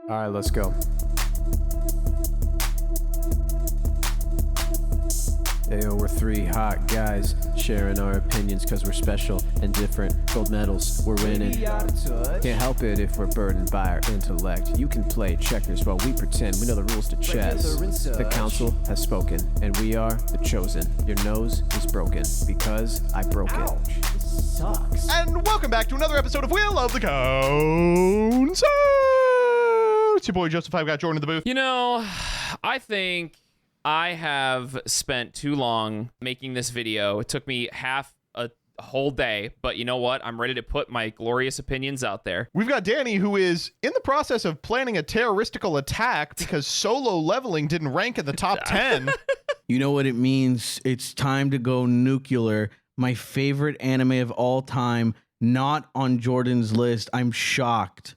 All right, let's go. Ayo, we're three hot guys sharing our opinions because we're special and different. Gold medals, we're winning. Can't help it if we're burdened by our intellect. You can play checkers while we pretend we know the rules to chess. The council has spoken, and we are the chosen. Your nose is broken because I broke it. This sucks. And welcome back to another episode of Will of the Councel. It's your boy Joseph. I've got Jordan in the booth. You know, I think I have spent too long making this video. It took me half a whole day, but you know what? I'm ready to put my glorious opinions out there. We've got Danny, who is in the process of planning a terroristical attack because solo leveling didn't rank in the top 10. You know what it means? It's time to go nuclear. My favorite anime of all time, not on Jordan's list. I'm shocked.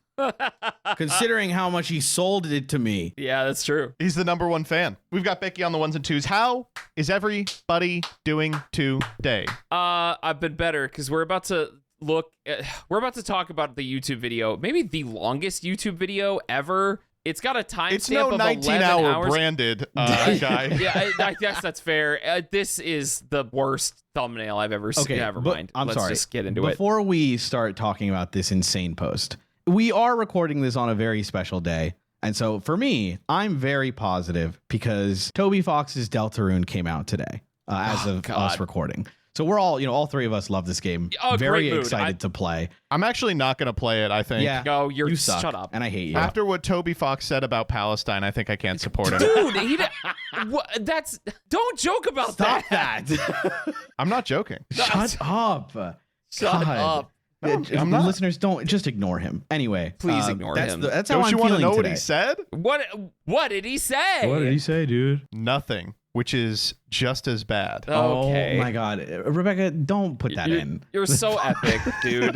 Considering how much he sold it to me. Yeah, that's true. He's the number one fan. We've got Becky on the ones and twos. How is everybody doing today? I've been better because we're about to talk about the YouTube video, maybe the longest YouTube video ever. It's got a timestamp It's no of 19-hour 11 hours. branded guy. Yeah, I guess that's fair. This is the worst thumbnail I've ever seen. Okay, Never but mind. I'm Let's sorry. just get into it. Before we start talking about this insane post, we are recording this on a very special day. And so for me, I'm very positive because Toby Fox's Deltarune came out today as of us recording. So we're all, all three of us love this game. Very excited to play. I'm actually not going to play it, I think. Yeah. No, you suck, shut up. and I hate you. After what Toby Fox said about Palestine, I think I can't support him. Dude, don't joke about Stop that. that. I'm not joking. Shut up. Shut up. I'm not. Listeners, don't just ignore him. Anyway, Please ignore him. That's how Don't I'm you want to feeling know what today. he said? What did he say? What did he say, dude? Nothing, which is just as bad. Okay. Oh my God, Rebecca, don't put that in. You're so epic, dude.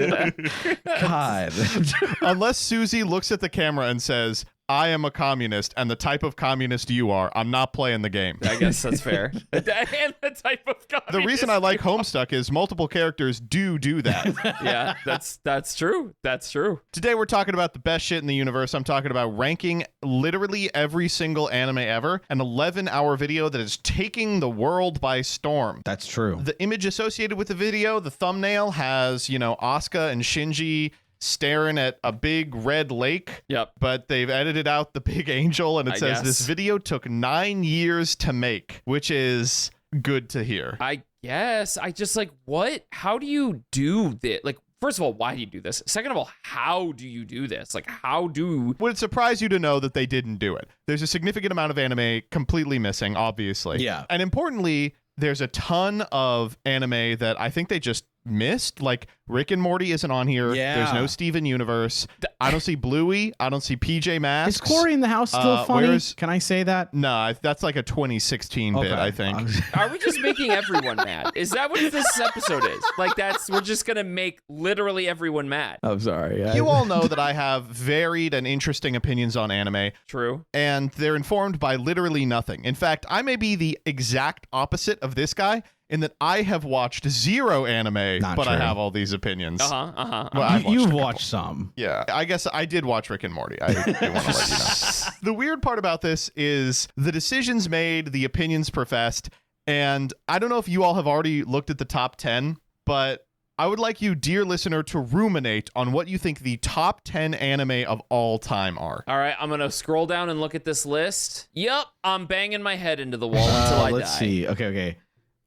God. Unless Susie looks at the camera and says, I am a communist, and the type of communist you are, I'm not playing the game. I guess that's fair. And the type of communist The reason I like Homestuck is multiple characters do that. Yeah, that's true. That's true. Today we're talking about the best shit in the universe. I'm talking about ranking literally every single anime ever, an 11-hour video that is taking the world by storm. That's true. The image associated with the video, the thumbnail has, Asuka and Shinji staring at a big red lake. Yep. But they've edited out the big angel, and it says guess. this video took 9 years to make, which is good to hear. I guess. I just what? How do you do this? First of all, why do you do this? Second of all, how do you do this? Would it surprise you to know that they didn't do it? There's a significant amount of anime completely missing, obviously. Yeah. And importantly, there's a ton of anime that I think they just missed. Like Rick and Morty isn't on here. Yeah. There's no Steven Universe. I don't see Bluey. I don't see PJ Masks. Is Corey in the House still funny? Can I say that? No, that's like a 2016 bit, I think. Are we just making everyone mad? Is that what this episode is? We're just gonna make literally everyone mad. I'm sorry. You all know that I have varied and interesting opinions on anime. True. And they're informed by literally nothing. In fact, I may be the exact opposite of this guy in that I have watched zero anime, Not but I true. have all these opinions. Uh-huh. Well, I've You've a watched some. Yeah, I guess I did watch Rick and Morty. I do want to let you know. The weird part about this is the decisions made, the opinions professed, and I don't know if you all have already looked at the top 10, but I would like you, dear listener, to ruminate on what you think the top 10 anime of all time are. All right, I'm gonna scroll down and look at this list. Yep, I'm banging my head into the wall until I die. Let's see. Okay.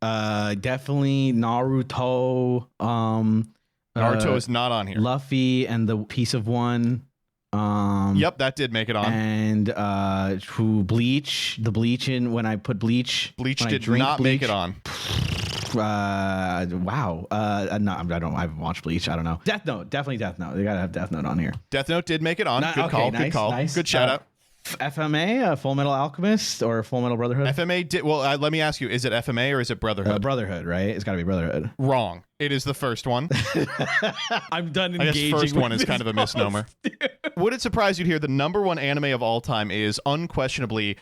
Definitely Naruto. Naruto is not on here. Luffy and the Piece of One. Yep, that did make it on. And Bleach. The Bleach in when I put Bleach. Bleach when I did drink not Bleach. make it on. Wow. No, I haven't watched Bleach. I don't know. Death Note. Definitely Death Note. They gotta have Death Note on here. Death Note did make it on. Good Okay, call. nice, Good call. nice. Good shout out. FMA, Full Metal Alchemist, or Full Metal Brotherhood? FMA did. Well, let me ask you: is it FMA or is it Brotherhood? Brotherhood, right? It's got to be Brotherhood. Wrong. It is the first one. I'm done I engaging. guess first with one is this kind of a misnomer. Would it surprise you to hear the number one anime of all time is unquestionably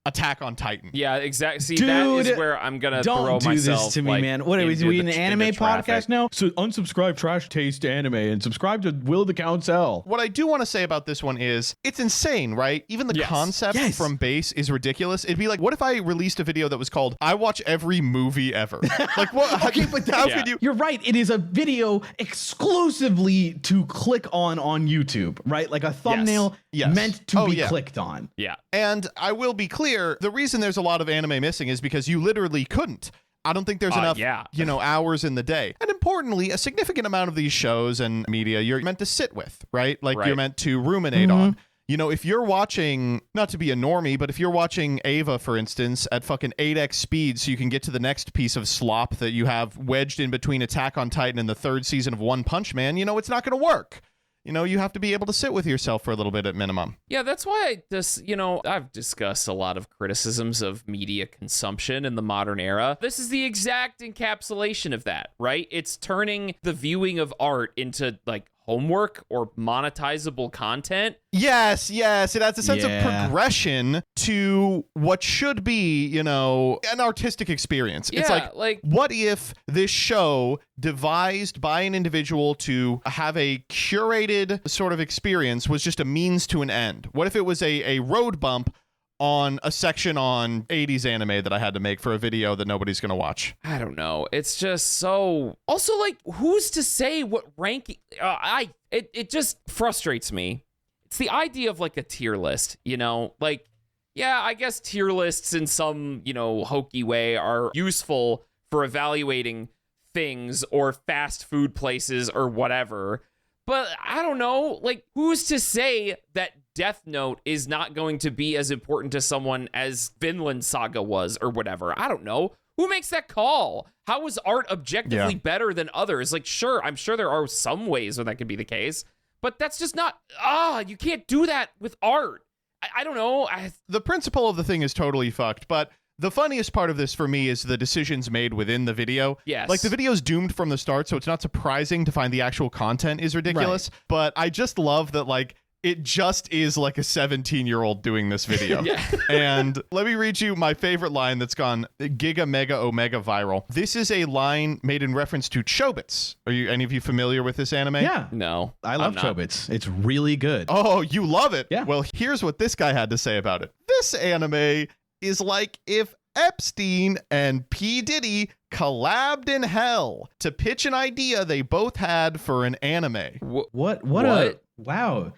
Attack on Titan. Yeah, exactly. See, Dude, that is where I'm gonna throw don't do myself. this to me, like, man. What are we into doing? An the- anime into traffic. podcast now? So unsubscribe trash taste anime and subscribe to Will the Councel. What I do want to say about this one is it's insane, right? Even the Yes. concept Yes. from base is ridiculous. It'd be like, what if I released a video that was called "I watch every movie ever"? Like, what? Okay, but how Yeah. could you? You're right. It is a video exclusively to click on YouTube, right? Like a thumbnail Yes. meant to Oh, be yeah. clicked on. Yeah. And I will be clear, the reason there's a lot of anime missing is because you literally couldn't. I don't think there's enough, yeah. hours in the day. And importantly, a significant amount of these shows and media you're meant to sit with, right? Like Right. you're meant to ruminate on. You know, if you're watching, not to be a normie, but if you're watching Ava, for instance, at fucking 8x speed so you can get to the next piece of slop that you have wedged in between Attack on Titan and the third season of One Punch Man, it's not going to work. You have to be able to sit with yourself for a little bit at minimum. Yeah, that's why I've discussed a lot of criticisms of media consumption in the modern era. This is the exact encapsulation of that, right? It's turning the viewing of art into like homework or monetizable content. Yes, it has a sense of Yeah. progression to what should be, an artistic experience. It's Yeah, like, what if this show devised by an individual to have a curated sort of experience was just a means to an end? What if it was a road bump on a section on 80s anime that I had to make for a video that nobody's going to watch? I don't know. It's just so. Also, like, who's to say what ranking? It just frustrates me. It's the idea of like a tier list, Like, yeah, I guess tier lists in some, hokey way are useful for evaluating things or fast food places or whatever. But I don't know. Like, who's to say that Death Note is not going to be as important to someone as Vinland Saga was or whatever? I don't know. Who makes that call? How is art objectively better than others? Like, sure, I'm sure there are some ways where that could be the case, but that's just not, you can't do that with art. I don't know. The principle of the thing is totally fucked, but the funniest part of this for me is the decisions made within the video. Yes. Like the video's doomed from the start, so it's not surprising to find the actual content is ridiculous. Right. But I just love that, like, it just is like a 17-year-old doing this video. Yeah. And let me read you my favorite line that's gone giga mega omega viral. This is a line made in reference to Chobits. Are you any of you familiar with this anime? Yeah. No. I love I'm not. Chobits. It's really good. Oh, you love it. Yeah. Well, here's what this guy had to say about it. This anime is like if Epstein and P. Diddy collabed in hell to pitch an idea they both had for an anime. What? Wow.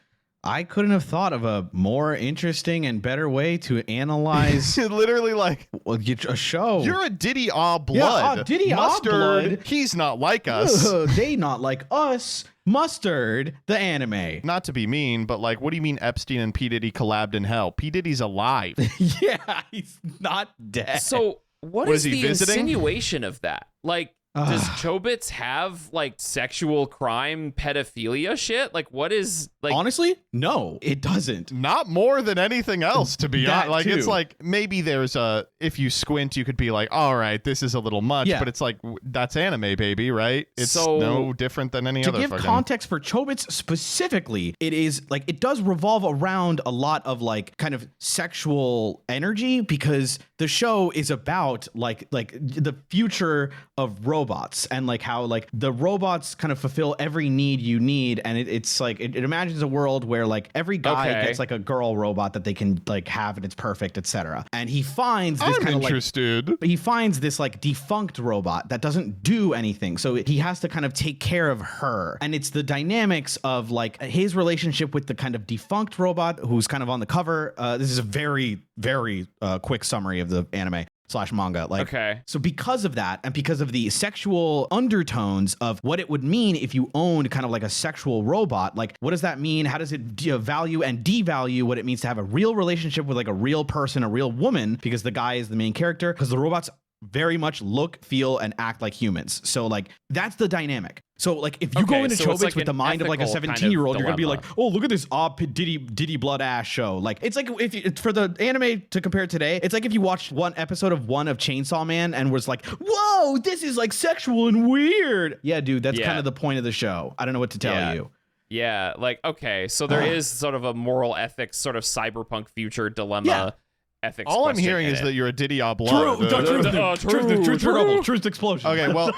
I couldn't have thought of a more interesting and better way to analyze Literally like, a show. you're a Diddy blood. Diddy Mustard, blood. he's not like us. Ugh, they not like us. Mustard, the anime. Not to be mean, but like, what do you mean Epstein and P. Diddy collabed in hell? P. Diddy's alive. Yeah, he's not dead. So what Was is he the visiting? insinuation of that? Like, does Chobits have like sexual crime pedophilia shit? Like, what is like? honestly, no, it doesn't. Not more than anything else, to be That honest. Like, it's too. like maybe there's if you squint, you could be like, all right, this is a little much, Yeah. but it's like, that's anime, baby, right? It's So, no different than any To other give fucking. context for Chobits specifically, it is like it does revolve around a lot of like kind of sexual energy because the show is about like the future of robots and like how like the robots kind of fulfill every need you need, and it's like it imagines a world where like every guy Okay. gets like a girl robot that they can like have and it's perfect, etc. And he finds this I'm kind of like interested. he finds this like defunct robot that doesn't do anything. So he has to kind of take care of her. And it's the dynamics of like his relationship with the kind of defunct robot who's kind of on the cover. This is a very, very quick summary of the anime / manga. Like, Okay. so because of that, and because of the sexual undertones of what it would mean if you owned kind of like a sexual robot, like what does that mean? How does it value and devalue what it means to have a real relationship with like a real person, a real woman, because the guy is the main character, because the robots very much look, feel, and act like humans. So like that's the dynamic. So like if you go Okay, into so it's Chobits like with the an mind of like a ethical kind of 17-year-old, you're gonna be like, dilemma. oh, look at this Diddy blood ass show. Like it's like if it's for the anime to compare it today, it's like if you watched one episode of Chainsaw Man and was like, whoa, this is like sexual and weird. Yeah, dude, that's Yeah. kind of the point of the show. I don't know what to tell Yeah. you. Yeah, like, okay, so there is sort of a moral ethics sort of cyberpunk future dilemma. ethics. All I'm question hearing in is it. that you're a Diddy blood. Truth explosion. Okay, well,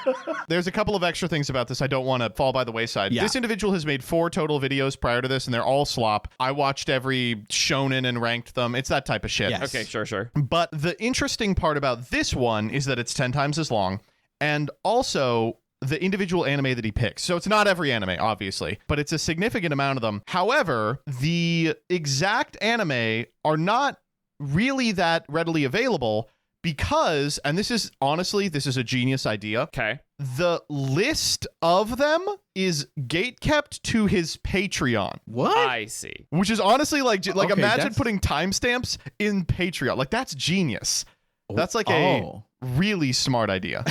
there's a couple of extra things about this I don't want to fall by the wayside. Yeah. This individual has made 4 total videos prior to this, and they're all slop. I watched every shonen and ranked them. It's that type of shit. Yes. Okay, sure. But the interesting part about this one is that it's 10 times as long, and also the individual anime that he picks. So it's not every anime, obviously, but it's a significant amount of them. However, the exact anime are not really that readily available because, and this is a genius idea. Okay. The list of them is gatekept to his Patreon. What? I see. Which is honestly like Okay, imagine that's- putting timestamps in Patreon. Like that's genius. That's like a really smart idea.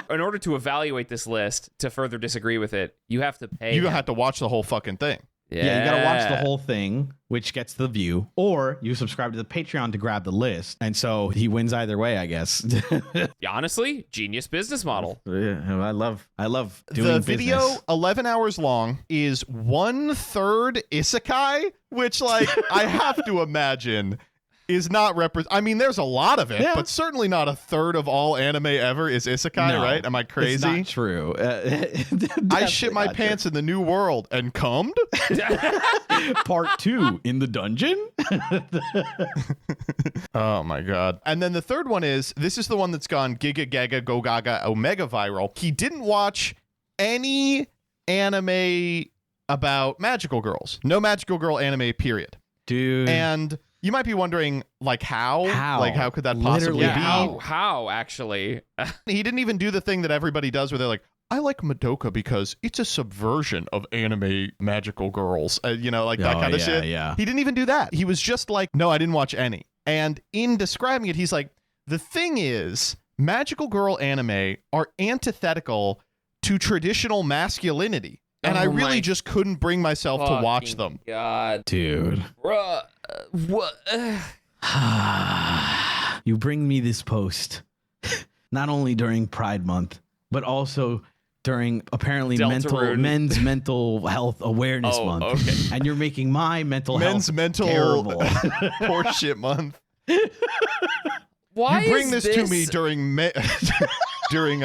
In order to evaluate this list, to further disagree with it, you have to pay. You him. have to watch the whole fucking thing. Yeah, you gotta watch the whole thing, which gets the view, or you subscribe to the Patreon to grab the list, and so he wins either way, I guess. Yeah, honestly, genius business model. Yeah, I love doing The business. video, 11 hours long, is 1/3 isekai, which like I have to imagine is not I mean, there's a lot of it, Yeah. but certainly not 1/3 of all anime ever is isekai, No, right? Am I crazy? It's not true. I shit my pants in the new world and cummed. Part 2 in the dungeon. Oh my god. And then the third one is, this is the one that's gone Giga Gaga Go Gaga Omega viral. He didn't watch any anime about magical girls. No magical girl anime, period. Dude. And you might be wondering, like, how? How? Like, how could that possibly Literally be? How actually? He didn't even do the thing that everybody does where they're like, I like Madoka because it's a subversion of anime magical girls. You know, like that kind of shit. Yeah. He didn't even do that. He was just like, no, I didn't watch any. And in describing it, he's like, the thing is, magical girl anime are antithetical to traditional masculinity. And I really just couldn't bring myself to watch them. God, Dude. bruh, what? You bring me this post not only during Pride Month, but also during apparently Deltarune. men's mental health awareness Oh, month. okay. And you're making my mental Men's health mental terrible. horseshit month. Why You bring is this to me during during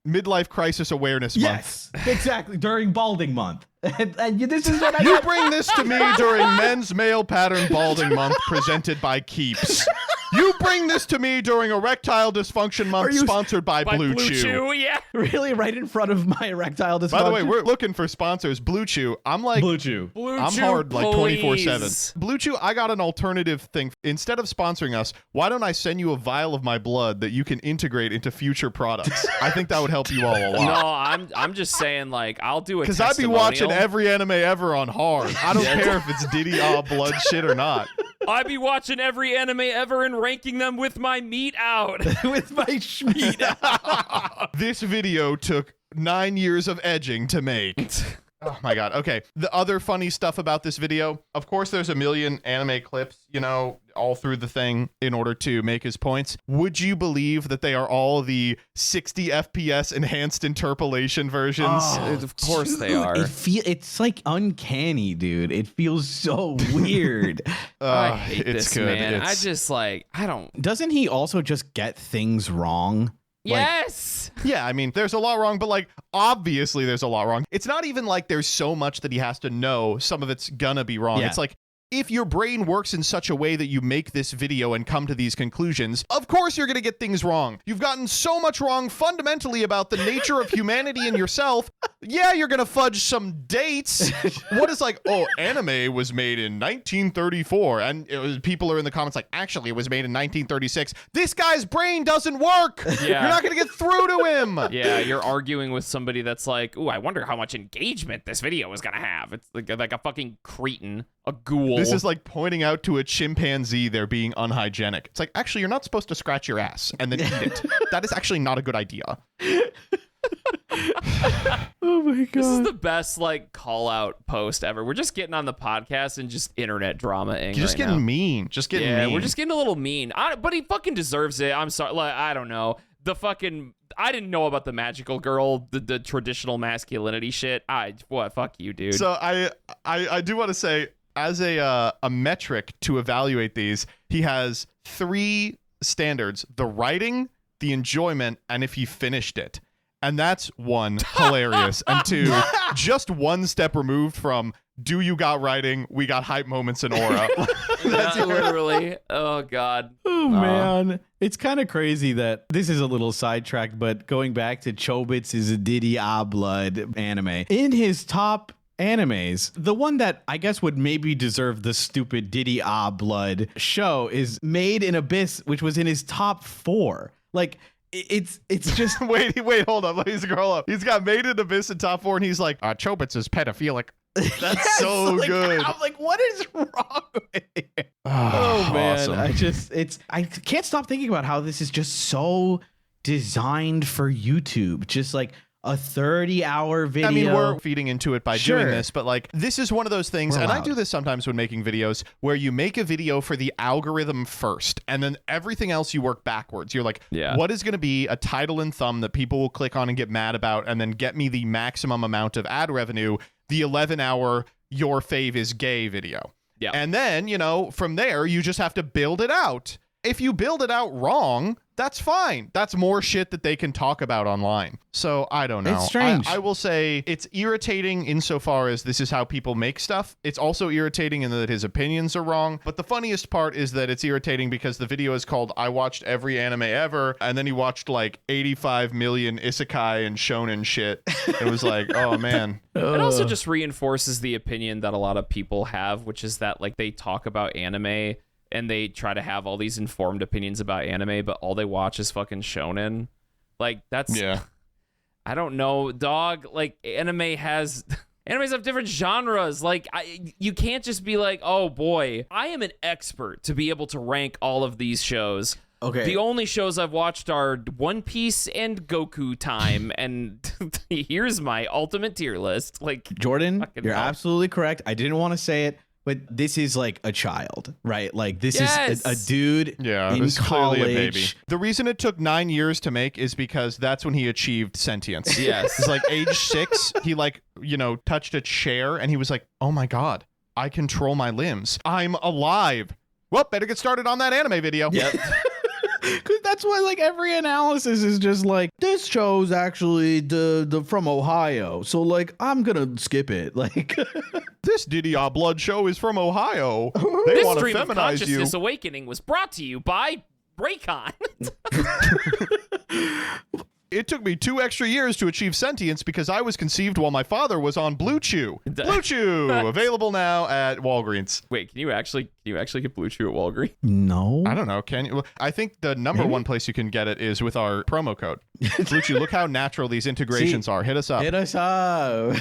midlife crisis awareness month. Yes, exactly. During balding month. And this is what I You got. bring this to me during men's male pattern balding month presented by Keeps. You bring this to me during erectile dysfunction month sponsored by Blue Chew. Yeah. Really right in front of my erectile dysfunction. By the way, we're looking for sponsors. Blue Chew. I'm like Blue Chew. I'm Chew, hard like 24/7. please. Blue Chew, I got an alternative thing. Instead of sponsoring us, why don't I send you a vial of my blood that you can integrate into future products? I think that would help you all a lot. No, I'm just saying, like, I'll do a Because I'd be watching every anime ever on hard. I don't care if it's Diddy blood shit or not. I'd be watching every anime ever and ranking them with my meat out. With my schmeat. This video took 9 years of edging to make. Oh my god. Okay. The other funny stuff about this video, of course, there's a million anime clips, you know, all through the thing in order to make his points. Would you believe that they are all the 60 FPS enhanced interpolation versions? Of course they are. It's like uncanny, dude. It feels so weird. I hate it's this, good. man. It's- I don't. Doesn't he also just get things wrong? Yes. Yeah, I mean, there's a lot wrong, but like, obviously there's a lot wrong. It's not even like there's so much that he has to know. Some of it's gonna be wrong. Yeah. It's like, if your brain works in such a way that you make this video and come to these conclusions, of course you're gonna get things wrong. You've gotten so much wrong fundamentally about the nature of humanity and yourself. Yeah, you're gonna fudge some dates. What is like, oh, anime was made in 1934, and people are in the comments like, actually, it was made in 1936. This guy's brain doesn't work. Yeah. You're not gonna get through to him. Yeah, you're arguing with somebody that's like, ooh, I wonder how much engagement this video is gonna have. It's like a fucking cretin, a ghoul. This is like pointing out to a chimpanzee they're being unhygienic. It's like, actually, you're not supposed to scratch your ass and then eat it. That is actually not a good idea. Oh my god. This is the best like call out post ever. We're just getting on the podcast and just internet drama-ing. You're just right getting now. mean. Just getting Yeah, mean. we're just getting a little mean. But he fucking deserves it. I'm sorry. Like, I don't know. I didn't know about the magical girl, the traditional masculinity shit. Fuck you, dude. So I do want to say, As a metric to evaluate these, he has 3 standards: the writing, the enjoyment, and if he finished it. And that's 1, hilarious, and 2, just one step removed from do you got writing, we got hype moments and aura. That's literally. Oh God. Oh man, it's kind of crazy that this is a little sidetracked, but going back to Chobitz's Diddy Blood anime, in his top animes, the one that I guess would maybe deserve the stupid Diddy Blood show is Made in Abyss, which was in his top 4. Like, it's just wait, hold up. Let me scroll up. He's got Made in Abyss in top 4, and he's like, Chobits is pedophilic. That's yes, so like, good. I'm like, what is wrong with it? Oh man, awesome. I can't stop thinking about how this is just so designed for YouTube. Just like a 30-hour video. I mean, we're feeding into it by Sure. doing this, but like, this is one of those things, We're and I allowed. do this sometimes when making videos, where you make a video for the algorithm first, and then everything else you work backwards. You're like, Yeah. what is going to be a title and thumb that people will click on and get mad about, and then get me the maximum amount of ad revenue, the 11-hour Your Fave is Gay video. Yeah. And then, you know, from there, you just have to build it out. If you build it out wrong, that's fine. That's more shit that they can talk about online. So I don't know. It's strange. I will say it's irritating insofar as this is how people make stuff. It's also irritating in that his opinions are wrong. But the funniest part is that it's irritating because the video is called I Watched Every Anime Ever. And then he watched like 85 million isekai and shonen shit. It was like, oh man. It also just reinforces the opinion that a lot of people have, which is that like they talk about anime and they try to have all these informed opinions about anime, but all they watch is fucking shonen. Like, that's... Yeah. I don't know, dog. Like, animes have different genres. Like, you can't just be like, oh, boy, I am an expert to be able to rank all of these shows. Okay. The only shows I've watched are One Piece and Goku Time, and here's my ultimate tier list. Like, Jordan, fucking you're hell. absolutely correct. I didn't want to say it, but this is like a child, right? Like this Yes. is a dude Yeah, in this is clearly college. a baby. The reason it took 9 years to make is because that's when he achieved sentience. Yes. He's like age 6. He like, you know, touched a chair and he was like, oh my God, I control my limbs. I'm alive. Well, better get started on that anime video. Yep. Cause that's why like every analysis is just like this show's actually the from Ohio, so like I'm gonna skip it. Like This Diddy Blood show is from Ohio. They This want to stream of feminize you. consciousness awakening was brought to you by Raycon. It took me 2 extra years to achieve sentience because I was conceived while my father was on Blue Chew. Blue Chew, available now at Walgreens. Wait, can you actually get Blue Chew at Walgreens? no, I don't know. Can you? I think the number one place you can get it is with our promo code. Blue Chew, look how natural these integrations are. Hit us up. hit us up,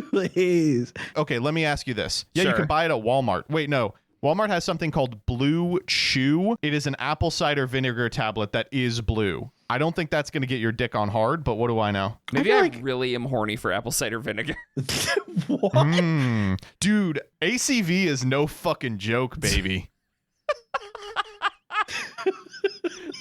please. Okay, let me ask you this. Yeah, you Sure. can buy it at Walmart. Wait, no. Walmart has something called Blue Chew. It is an apple cider vinegar tablet that is blue. I don't think that's going to get your dick on hard, but what do I know? Maybe feel I like- really am horny for apple cider vinegar. What? Dude, ACV is no fucking joke, baby.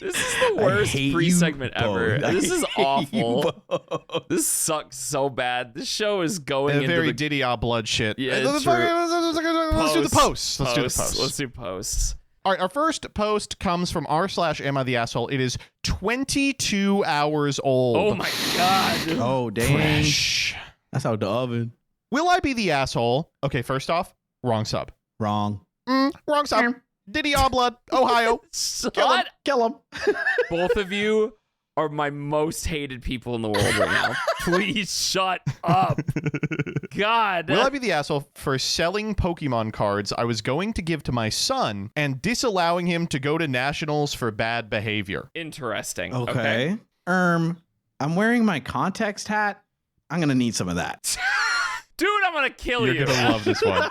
This is the worst hate pre-segment you ever. both. This is I hate you awful. both. This sucks so bad. This show is going into Very the Diddy Blood shit. Yeah, Let's true. do the posts. Let's do the posts. Let's do posts. All right, our first post comes from r/Am I the Asshole. It is 22 hours old. Oh my god. Oh dang, Fresh. that's out the oven. Will I be the asshole? Okay, first off, wrong sub. Wrong. Wrong sub. Diddy Blood, Ohio. Shut. Kill him. Both of you are my most hated people in the world right now. Please shut up. God. Will I be the asshole for selling Pokemon cards I was going to give to my son and disallowing him to go to nationals for bad behavior? Interesting. Okay. I'm wearing my context hat. I'm gonna need some of that. Dude, I'm gonna kill you. You're going to love this one.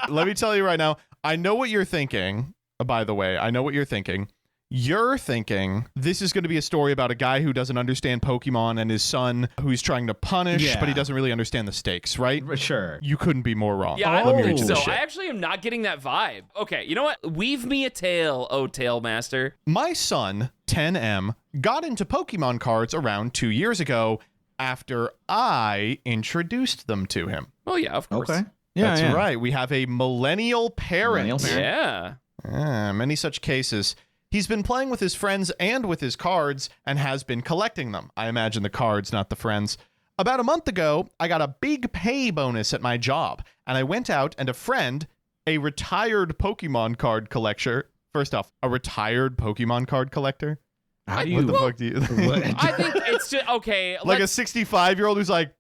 Let me tell you right now, I know what you're thinking. By the way, I know what you're thinking. You're thinking this is going to be a story about a guy who doesn't understand Pokemon and his son who's trying to punish, Yeah. but he doesn't really understand the stakes, right? Sure. You couldn't be more wrong. Yeah, I Let don't me read think you so. this shit. I actually am not getting that vibe. Okay, you know what? Weave me a tale, oh Tale Master. My son, 10M, got into Pokemon cards around 2 years ago after I introduced them to him. Oh yeah, of course. Okay. That's right. We have a millennial parent. Yeah. Many such cases. He's been playing with his friends and with his cards and has been collecting them. I imagine the cards, not the friends. About a month ago, I got a big pay bonus at my job, and I went out and a friend, a retired Pokemon card collector. First off, a retired Pokemon card collector? What the fuck do you... I think it's just, okay. Like a 65-year-old who's like,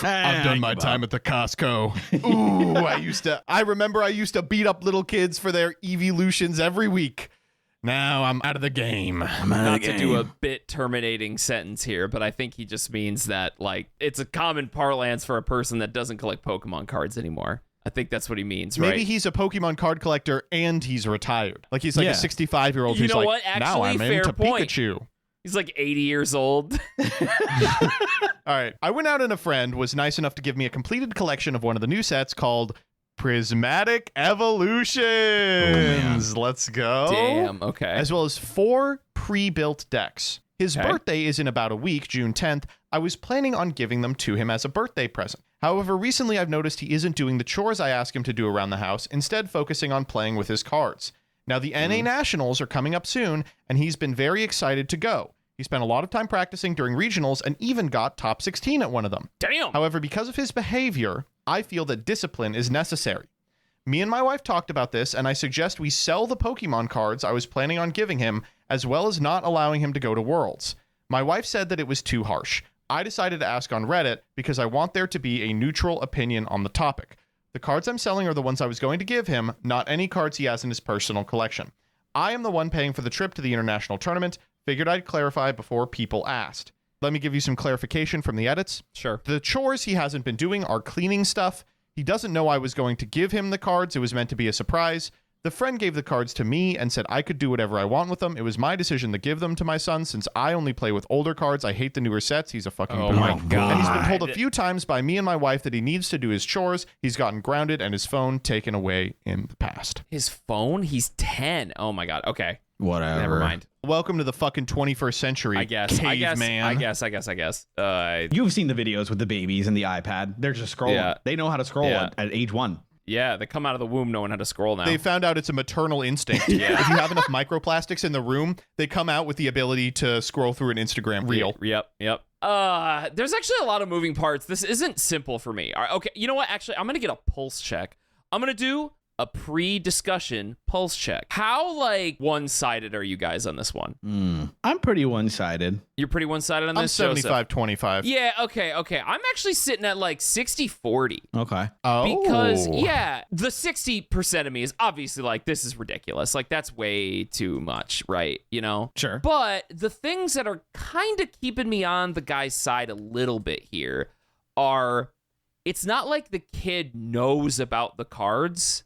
I've done my time at the Costco. Ooh, I remember I used to beat up little kids for their evolutions every week. Now I'm out of the game. Not to do a bit terminating sentence here, but I think he just means that, like, it's a common parlance for a person that doesn't collect Pokemon cards anymore. I think that's what he means, right? Maybe he's a Pokemon card collector and he's retired. Like he's like a 65-year-old You who's know like, what? Actually, now I'm fair into point. Pikachu. He's like 80 years old. All right. I went out and a friend was nice enough to give me a completed collection of one of the new sets called Prismatic Evolutions. Let's go. Damn, okay. As well as 4 pre-built decks. His birthday is in about a week, June 10th. I was planning on giving them to him as a birthday present. However, recently I've noticed he isn't doing the chores I ask him to do around the house, instead focusing on playing with his cards. Now, the NA Nationals are coming up soon, and he's been very excited to go. He spent a lot of time practicing during regionals and even got top 16 at one of them. Damn. However, because of his behavior, I feel that discipline is necessary. Me and my wife talked about this, and I suggest we sell the Pokemon cards I was planning on giving him, as well as not allowing him to go to Worlds. My wife said that it was too harsh. I decided to ask on Reddit because I want there to be a neutral opinion on the topic. The cards I'm selling are the ones I was going to give him, not any cards he has in his personal collection. I am the one paying for the trip to the international tournament. Figured I'd clarify before people asked. Let me give you some clarification from the edits. Sure. The chores he hasn't been doing are cleaning stuff. He doesn't know I was going to give him the cards. It was meant to be a surprise. The friend gave the cards to me and said I could do whatever I want with them. It was my decision to give them to my son since I only play with older cards. I hate the newer sets. He's a fucking boomer. my God. And he's been told a few times by me and my wife that he needs to do his chores. He's gotten grounded and his phone taken away in the past. His phone? He's 10. Oh my God. Okay. Whatever. Never mind. Welcome to the fucking 21st century. I guess. Caveman. I guess. You've seen the videos with the babies and the iPad. They're just scrolling. Yeah. They know how to scroll at age 1. Yeah, they come out of the womb knowing how to scroll now. They found out it's a maternal instinct. If you have enough microplastics in the room, they come out with the ability to scroll through an Instagram reel. Yep. There's actually a lot of moving parts. This isn't simple for me. All right, okay, you know what? Actually, I'm going to get a pulse check. I'm going to do a pre-discussion pulse check. How, like, one-sided are you guys on this one? I'm pretty one-sided. You're pretty one-sided on I'm this, Joseph? 75-25. Yeah, okay. I'm actually sitting at, like, 60-40. Okay. Oh. Because, the 60% of me is obviously like, this is ridiculous. Like, that's way too much, right? You know? Sure. But the things that are kind of keeping me on the guy's side a little bit here are, it's not like the kid knows about the cards,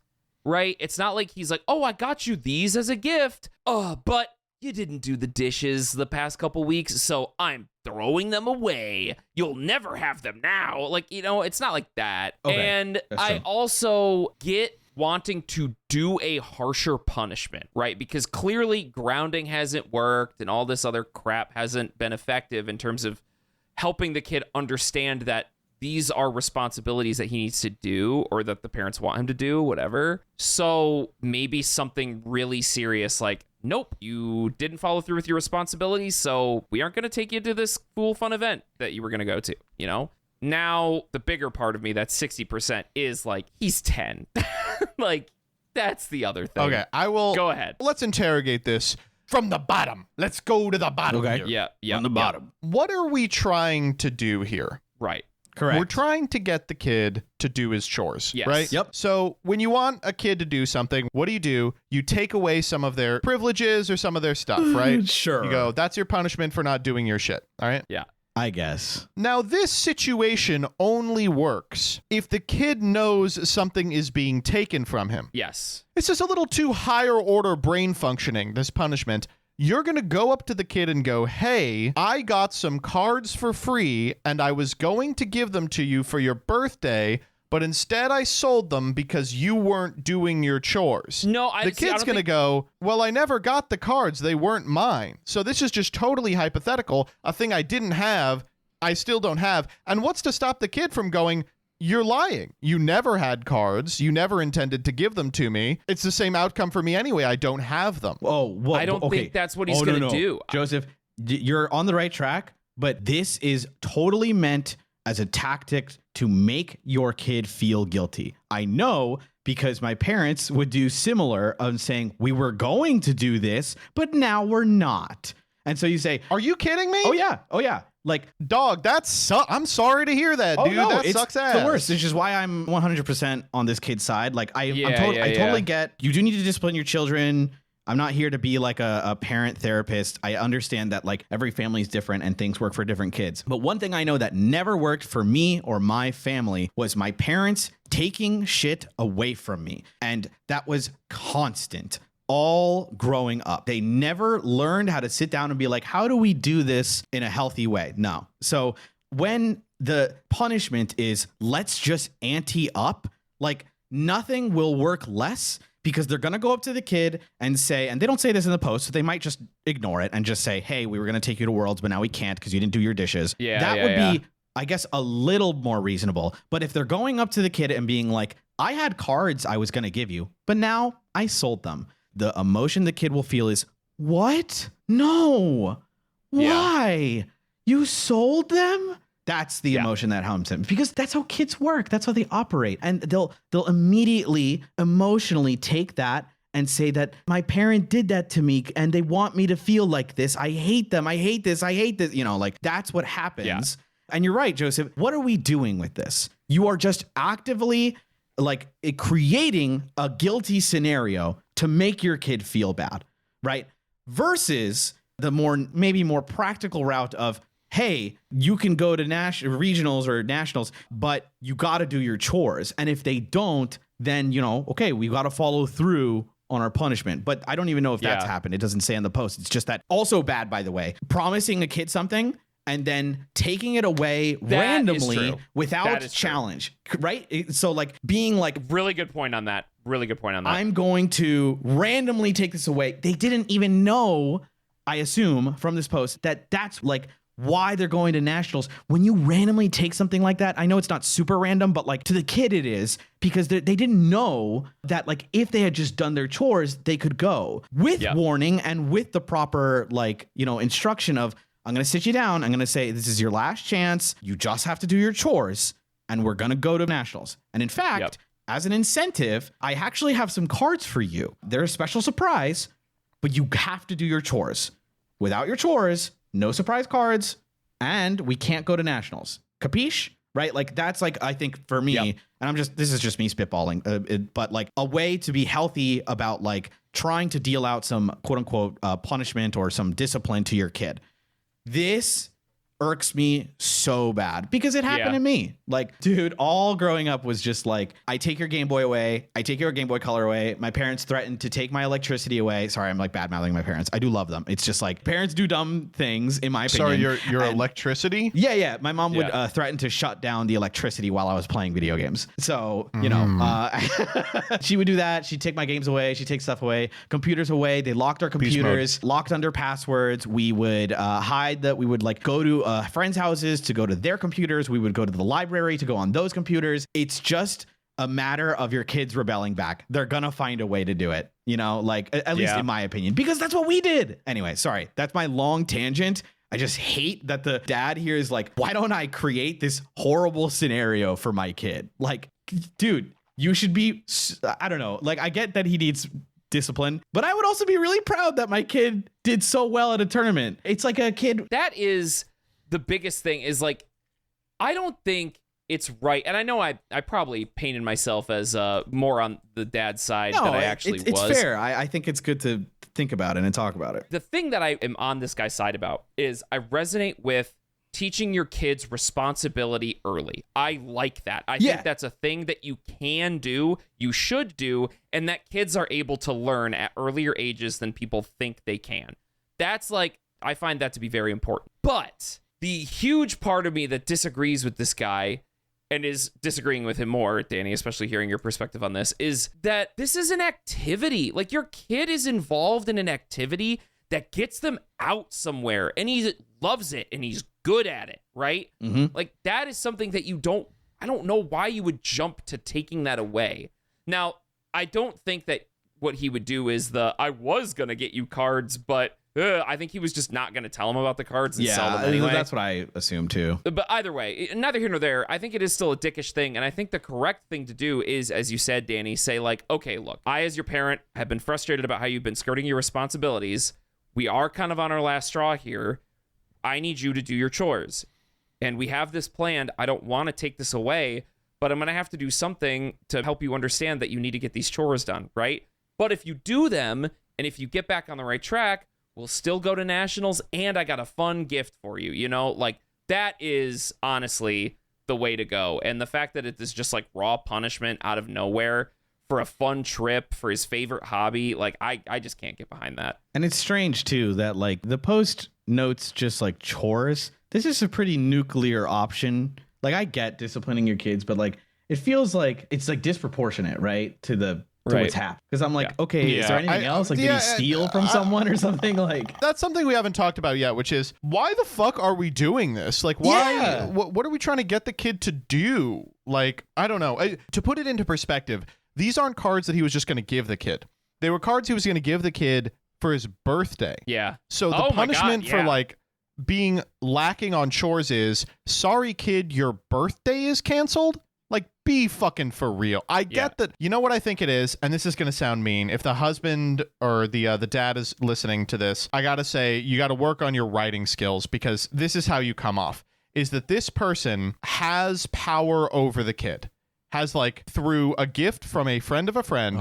right? It's not like he's like, oh, I got you these as a gift. Oh, but you didn't do the dishes the past couple weeks, so I'm throwing them away. You'll never have them now. Like, you know, it's not like that. Okay. And I also get wanting to do a harsher punishment, right? Because clearly grounding hasn't worked and all this other crap hasn't been effective in terms of helping the kid understand that these are responsibilities that he needs to do or that the parents want him to do, whatever. So maybe something really serious like, nope, you didn't follow through with your responsibilities, so we aren't going to take you to this cool, fun event that you were going to go to, you know? Now, the bigger part of me, that 60%, is like, he's 10. Like, that's the other thing. Okay, I will... Go ahead. Let's interrogate this from the bottom. Let's go to the bottom here. Yeah. On the bottom. What are we trying to do here? Right. Correct. We're trying to get the kid to do his chores, Yes. right? Yep. So when you want a kid to do something, what do? You take away some of their privileges or some of their stuff, right? Sure. You go, that's your punishment for not doing your shit, all right? Yeah. I guess. Now, this situation only works if the kid knows something is being taken from him. Yes. It's just a little too higher order brain functioning, this punishment. You're going to go up to the kid and go, hey, I got some cards for free and I was going to give them to you for your birthday, but instead I sold them because you weren't doing your chores. No, The kid's going to go, well, I never got the cards. They weren't mine. So this is just totally hypothetical. A thing I didn't have, I still don't have. And what's to stop the kid from going, you're lying. You never had cards. You never intended to give them to me. It's the same outcome for me anyway. I don't have them. Oh, well, I don't okay. think that's what he's going to do. Joseph, you're on the right track, but this is totally meant as a tactic to make your kid feel guilty. I know, because my parents would do similar of saying, we were going to do this, but now we're not. And so you say, are you kidding me? Oh yeah. Like, dog, I'm sorry to hear that, dude. No, that it's sucks ass. the worst. Which is why I'm 100% on this kid's side. Like, I Yeah, totally get, you do need to discipline your children. I'm not here to be like a parent therapist. I understand that like every family is different and things work for different kids. But one thing I know that never worked for me or my family was my parents taking shit away from me. And that was constant all growing up. They never learned how to sit down and be like, how do we do this in a healthy way? No. So when the punishment is let's just ante up, like nothing will work less. Because they're going to go up to the kid and say, and they don't say this in the post, so they might just ignore it and just say, hey, we were going to take you to Worlds, but now we can't because you didn't do your dishes. That would be, I guess, a little more reasonable. But if they're going up to the kid and being like, I had cards I was going to give you, but now I sold them. The emotion the kid will feel is, what? No. Why? You sold them? That's the emotion that harms him, because that's how kids work. That's how they operate. And they'll immediately emotionally take that and say that my parent did that to me and they want me to feel like this. I hate them. I hate this. I hate this. You know, like that's what happens. Yeah. And you're right, Joseph. What are we doing with this? You are just actively like creating a guilty scenario to make your kid feel bad, right? Versus the maybe more practical route of, hey, you can go to regionals or nationals, but you got to do your chores. And if they don't, then, you know, okay, we got to follow through on our punishment. But I don't even know if that's happened. It doesn't say in the post. It's just that also bad, by the way, promising a kid something and then taking it away randomly without challenge, right? So like being like, really good point on that. I'm going to randomly take this away. They didn't even know, I assume from this post, that that's like why they're going to nationals. When you randomly take something like that, I know it's not super random, but like to the kid it is, because they didn't know that like if they had just done their chores, they could go with warning and with the proper like, you know, instruction of, I'm going to sit you down. I'm going to say, this is your last chance. You just have to do your chores and we're going to go to nationals. And in fact, as an incentive, I actually have some cards for you. They're a special surprise, but you have to do your chores. Without your chores, no surprise cards, and we can't go to nationals. Capiche? Right? Like that's like, I think for me, and this is just me spitballing, but like a way to be healthy about like trying to deal out some quote unquote punishment or some discipline to your kid. This irks me so bad because it happened to me. Like, dude, all growing up was just like, I take your Game Boy away. I take your Game Boy Color away. My parents threatened to take my electricity away. Sorry, I'm like bad mouthing my parents. I do love them. It's just like parents do dumb things in my opinion. Sorry, your electricity? Yeah. My mom would threaten to shut down the electricity while I was playing video games. So, you know, she would do that. She'd take my games away. She'd take stuff away. Computers away. They locked our computers, locked under passwords. We would hide that. We would like go to friends' houses to go to their computers. We would go to the library to go on those computers. It's just a matter of your kids rebelling back. They're gonna find a way to do it, you know, like at least in my opinion, because that's what we did. Anyway, sorry, that's my long tangent. I just hate that the dad here is like, why don't I create this horrible scenario for my kid? Like, dude, you should be, I don't know. Like, I get that he needs discipline, but I would also be really proud that my kid did so well at a tournament. It's like a kid. That is the biggest thing is like, I don't think it's right. And I know I probably painted myself as more on the dad's side than I actually was. It's fair. I think it's good to think about it and talk about it. The thing that I am on this guy's side about is I resonate with teaching your kids responsibility early. I like that. I think that's a thing that you can do, you should do, and that kids are able to learn at earlier ages than people think they can. That's like, I find that to be very important. But the huge part of me that disagrees with this guy and is disagreeing with him more, Danny, especially hearing your perspective on this, is that this is an activity. Like, your kid is involved in an activity that gets them out somewhere, and he loves it, and he's good at it, right? Mm-hmm. Like, that is something that you don't I don't know why you would jump to taking that away. Now, I don't think that what he would do is I was going to get you cards, but I think he was just not going to tell him about the cards and sell them anyway. That's what I assume too. But either way, neither here nor there, I think it is still a dickish thing. And I think the correct thing to do is, as you said, Danny, say like, okay, look, I, as your parent, have been frustrated about how you've been skirting your responsibilities. We are kind of on our last straw here. I need you to do your chores. And we have this planned. I don't want to take this away, but I'm going to have to do something to help you understand that you need to get these chores done, right? But if you do them, and if you get back on the right track, we'll still go to nationals, and I got a fun gift for you. You know, like, that is honestly the way to go. And the fact that it is just like raw punishment out of nowhere for a fun trip for his favorite hobby, like, I just can't get behind that. And it's strange too that like the post notes just like chores. This is a pretty nuclear option. Like, I get disciplining your kids, but like it feels like it's like disproportionate, right, to what's happened. Because I'm like, okay, is there anything else? Like, did he steal from someone or something? Like, that's something we haven't talked about yet, which is, why the fuck are we doing this? Like, why? Yeah. What are we trying to get the kid to do? Like, I don't know. To put it into perspective, these aren't cards that he was just going to give the kid. They were cards he was going to give the kid for his birthday. Yeah. So the punishment for like being lacking on chores is, sorry kid, your birthday is canceled. Like, be fucking for real. I get that. You know what I think it is? And this is going to sound mean. If the husband or the dad is listening to this, I got to say, you got to work on your writing skills, because this is how you come off, is that this person has power over the kid, has like through a gift from a friend of a friend,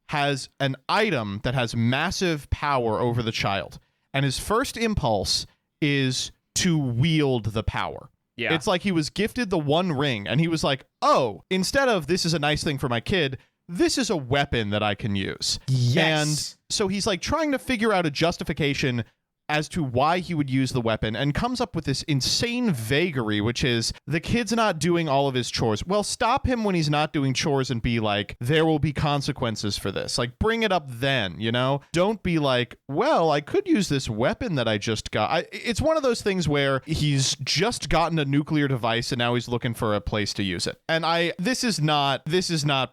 has an item that has massive power over the child. And his first impulse is to wield the power. Yeah. It's like he was gifted the one ring and he was like, oh, instead of this is a nice thing for my kid, this is a weapon that I can use. Yes. And so he's like trying to figure out a justification as to why he would use the weapon, and comes up with this insane vagary, which is, the kid's not doing all of his chores. Well, stop him when he's not doing chores and be like, there will be consequences for this. Like, bring it up then, you know? Don't be like, well, I could use this weapon that I just got. It's one of those things where he's just gotten a nuclear device and now he's looking for a place to use it. And this is not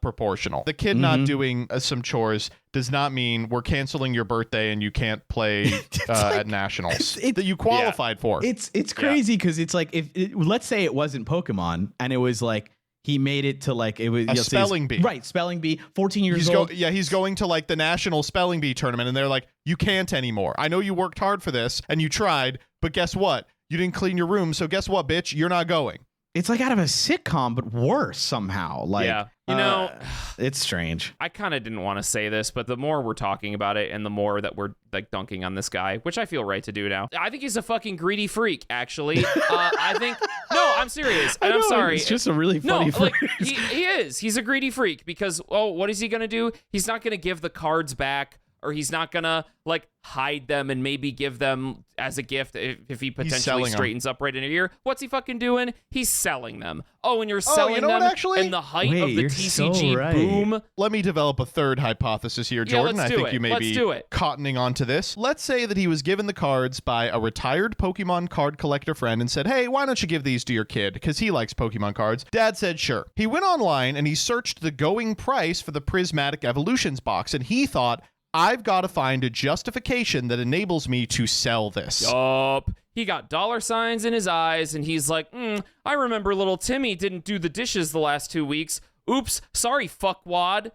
proportional. The kid not doing some chores does not mean we're canceling your birthday and you can't play at nationals that you qualified for. It's crazy because it's like, if let's say it wasn't Pokemon and it was like he made it to like, it was a spelling bee, right? Spelling bee, 14 years old. He's going to like the national spelling bee tournament, and they're like, you can't anymore. I know you worked hard for this and you tried, but guess what? You didn't clean your room, so guess what, bitch? You're not going. It's like out of a sitcom, but worse somehow. Like, you know, it's strange. I kind of didn't want to say this, but the more we're talking about it and the more that we're like dunking on this guy, which I feel right to do now, I think he's a fucking greedy freak, actually. I'm serious. And I'm sorry. It's just a really funny phrase. Like, he is. He's a greedy freak because, what is he going to do? He's not going to give the cards back, or he's not going to like hide them and maybe give them as a gift if he potentially straightens up right in a year. What's he fucking doing? He's selling them. Oh, and you're selling them in the height of the TCG boom. Let me develop a third hypothesis here, Jordan. I think you may be cottoning onto this. Let's say that he was given the cards by a retired Pokemon card collector friend and said, hey, why don't you give these to your kid? Because he likes Pokemon cards. Dad said, sure. He went online and he searched the going price for the Prismatic Evolutions box, and he thought, I've got to find a justification that enables me to sell this. Yup. He got dollar signs in his eyes, and he's like, I remember little Timmy didn't do the dishes the last 2 weeks. Oops, sorry, fuckwad.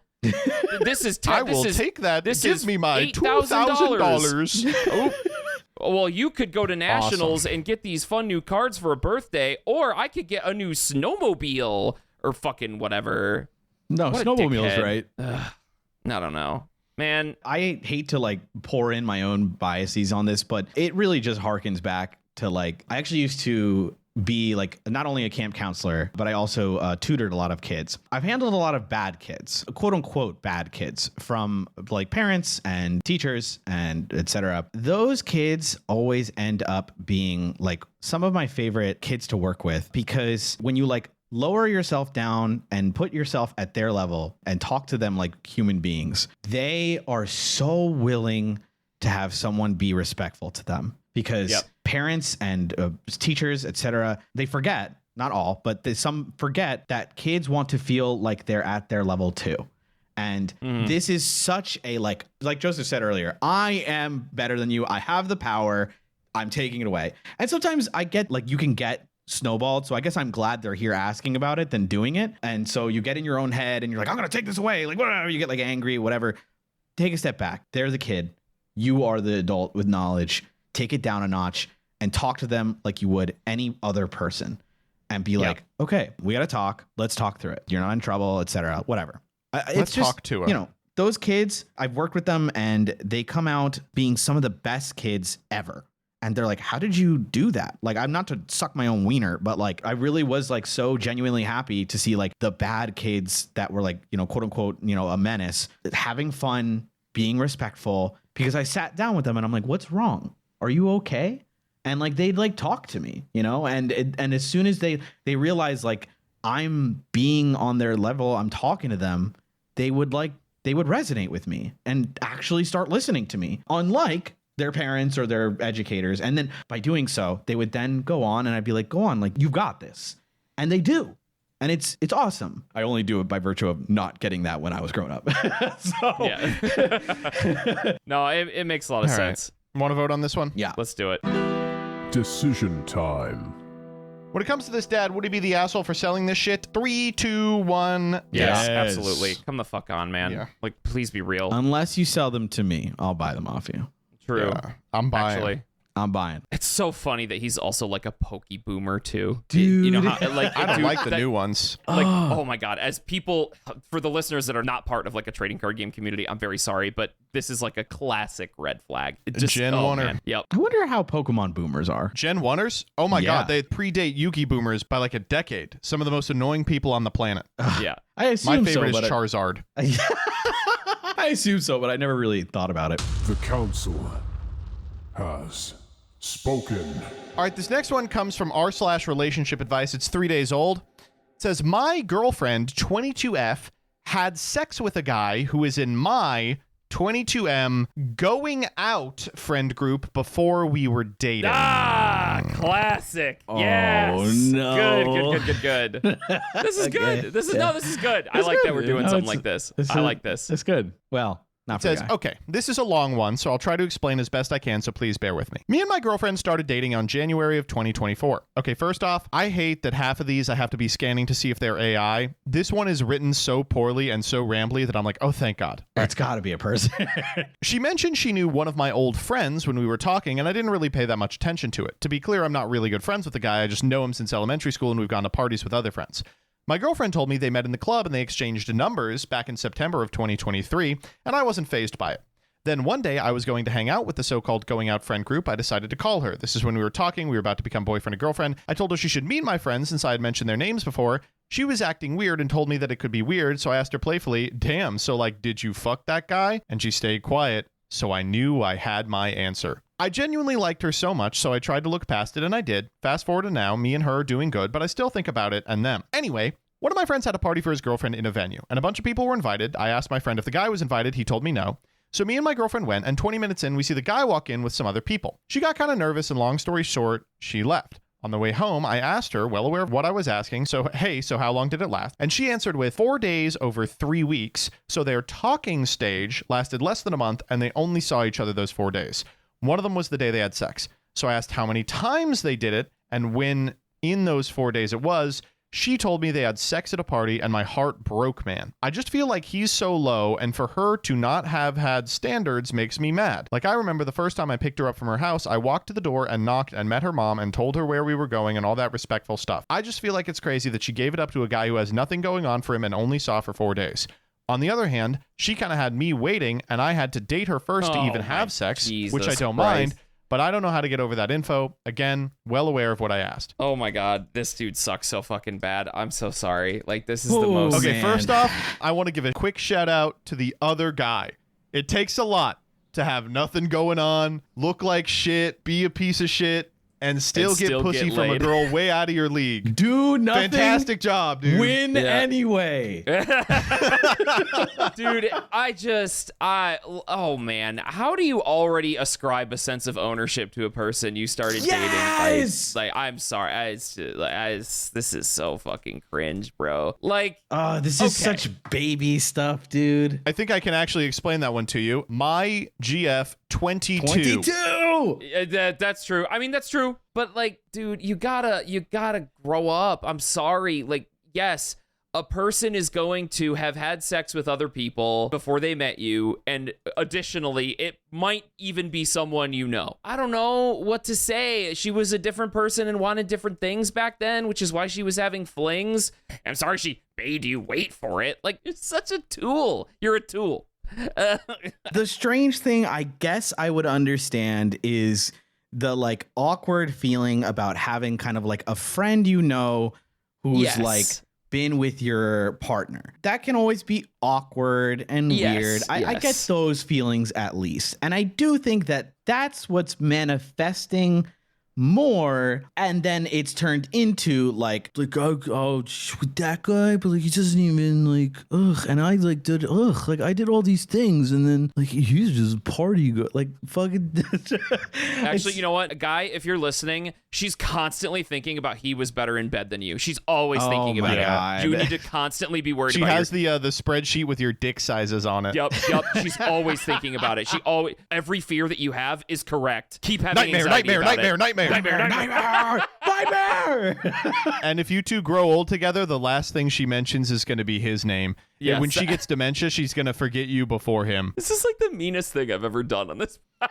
This is I will take that. Give me my $2,000. Well, you could go to nationals and get these fun new cards for a birthday, or I could get a new snowmobile or fucking whatever. No, snowmobile's right. I don't know. Man, I hate to like pour in my own biases on this, but it really just harkens back to like, I actually used to be like not only a camp counselor, but I also tutored a lot of kids. I've handled a lot of bad kids, quote unquote bad kids, from like parents and teachers and etc. Those kids always end up being like some of my favorite kids to work with, because when you like lower yourself down and put yourself at their level and talk to them like human beings, they are so willing to have someone be respectful to them, because parents and teachers, etc., they forget not all, but some forget that kids want to feel like they're at their level too. And this is such a, like Joseph said earlier, I am better than you. I have the power. I'm taking it away. And sometimes I get like, you can get snowballed. So I guess I'm glad they're here asking about it than doing it. And so you get in your own head and you're like, I'm going to take this away. Like, whatever. You get like angry, whatever. Take a step back. They're the kid. You are the adult with knowledge. Take it down a notch and talk to them like you would any other person and be like, okay, we got to talk. Let's talk through it. You're not in trouble, etc. Whatever. Let's talk to them. You know, those kids, I've worked with them and they come out being some of the best kids ever. And they're like, how did you do that? Like, I'm not to suck my own wiener, but like, I really was like so genuinely happy to see like the bad kids that were like, you know, quote unquote, you know, a menace, having fun, being respectful, because I sat down with them and I'm like, what's wrong? Are you okay? And like, they'd like talk to me, you know, and as soon as they realize like I'm being on their level, I'm talking to them, they would resonate with me and actually start listening to me, unlike their parents or their educators. And then by doing so, they would then go on and I'd be like, go on, like, you've got this. And they do. And it's awesome. I only do it by virtue of not getting that when I was growing up. No, it makes a lot of sense. Right. Want to vote on this one? Yeah. Let's do it. Decision time. When it comes to this, Dad, would he be the asshole for selling this shit? 3, 2, 1. Yes, absolutely. Come the fuck on, man. Yeah. Like, please be real. Unless you sell them to me, I'll buy them off you. True. Yeah, I'm buying. Actually. I'm buying. It's so funny that he's also like a pokey boomer too. Dude. You know how, like, I don't dude, like the new ones. Like, oh my God. As people, for the listeners that are not part of like a trading card game community, I'm very sorry, but this is like a classic red flag. It just, Gen 1er. man. Yep. I wonder how Pokemon boomers are. Gen 1ers? Oh my Yeah. God, they predate Yugi boomers by like a decade. Some of the most annoying people on the planet. Yeah. I assume My favorite so, is but Charizard. I assume so, but I never really thought about it. The Council has spoken. All right, this next one comes from r/relationship advice. It's 3 days old. It says, my girlfriend, 22F, had sex with a guy who is in my 22M going out friend group before we were dating. Ah, classic. Oh, Yes. no. Good. This is Okay. good. This is good. I It's like good. that we're doing No, something it's- like this. I like this. It's good. Well, not It for says, the guy. okay, this is a long one, so I'll try to explain as best I can, so please bear with me. Me and my girlfriend started dating on January of 2024. Okay, first off, I hate that half of these I have to be scanning to see if they're AI. This one is written so poorly and so rambly that I'm like, oh, thank God. It's got to be a person. She mentioned she knew one of my old friends when we were talking, and I didn't really pay that much attention to it. To be clear, I'm not really good friends with the guy. I just know him since elementary school, and we've gone to parties with other friends. My girlfriend told me they met in the club and they exchanged numbers back in September of 2023, and I wasn't fazed by it. Then one day I was going to hang out with the so-called going out friend group. I decided to call her. This is when we were talking. We were about to become boyfriend and girlfriend. I told her she should meet my friends since I had mentioned their names before. She was acting weird and told me that it could be weird, so I asked her playfully, damn, so like, did you fuck that guy? And she stayed quiet, so I knew I had my answer. I genuinely liked her so much, so I tried to look past it, and I did. Fast forward to now, me and her are doing good, but I still think about it and them. Anyway, one of my friends had a party for his girlfriend in a venue, and a bunch of people were invited. I asked my friend if the guy was invited. He told me no. So me and my girlfriend went, and 20 minutes in, we see the guy walk in with some other people. She got kind of nervous, and long story short, she left. On the way home, I asked her, well aware of what I was asking, so hey, so how long did it last? And she answered with 4 days over 3 weeks. So their talking stage lasted less than a month, and they only saw each other those 4 days. One of them was the day they had sex. So I asked how many times they did it, and when in those 4 days it was. She told me they had sex at a party, and my heart broke, man. I just feel like he's so low, and for her to not have had standards makes me mad. Like, I remember the first time I picked her up from her house, I walked to the door and knocked and met her mom and told her where we were going and all that respectful stuff. I just feel like it's crazy that she gave it up to a guy who has nothing going on for him and only saw for 4 days. On the other hand, she kind of had me waiting, and I had to date her first to even have sex, which I don't mind. But I don't know how to get over that info. Again, well aware of what I asked. Oh my God, this dude sucks so fucking bad. I'm so sorry. Like, this is the most. Okay, man. first off, I want to give a quick shout out to the other guy. It takes a lot to have nothing going on, look like shit, be a piece of shit, and still get still pussy get from a laid. girl way out of your league. Do nothing. Fantastic job, dude. Win anyway. Dude, oh man, how do you already ascribe a sense of ownership to a person you started Yes! dating? Like, I'm sorry, this is so fucking cringe, bro. Like, Oh, this is Okay. such baby stuff, dude. I think I can actually explain that one to you. My GF 22. 22. that's true. I mean, that's true. But like, dude, you gotta grow up. I'm sorry. Like, yes, a person is going to have had sex with other people before they met you, and additionally, it might even be someone you know. I don't know what to say. She was a different person and wanted different things back then, which is why she was having flings. I'm sorry she made you wait for it. Like, it's such a tool. You're a tool. The strange thing, I guess I would understand, is the like awkward feeling about having kind of like a friend you know who's Yes. like been with your partner. That can always be awkward and Yes, weird. I get yes. those feelings at least. And I do think that that's what's manifesting more, and then it's turned into like oh with that guy, but like he doesn't even like and I like did like I did all these things, and then like he's just party like fucking Actually, you know what, guy, if you're listening, she's constantly thinking about he was better in bed than you. She's always thinking my about God. it. You need to constantly be worried She about has the spreadsheet with your dick sizes on it. Yep. She's always thinking about it. Every fear that you have is correct. Keep having Nightmare, anxiety nightmare, about nightmare, it. nightmare. nightmare. And if you two grow old together, the last thing she mentions is going to be his name. Yes. When she gets dementia, she's going to forget you before him. This is like the meanest thing I've ever done on this podcast.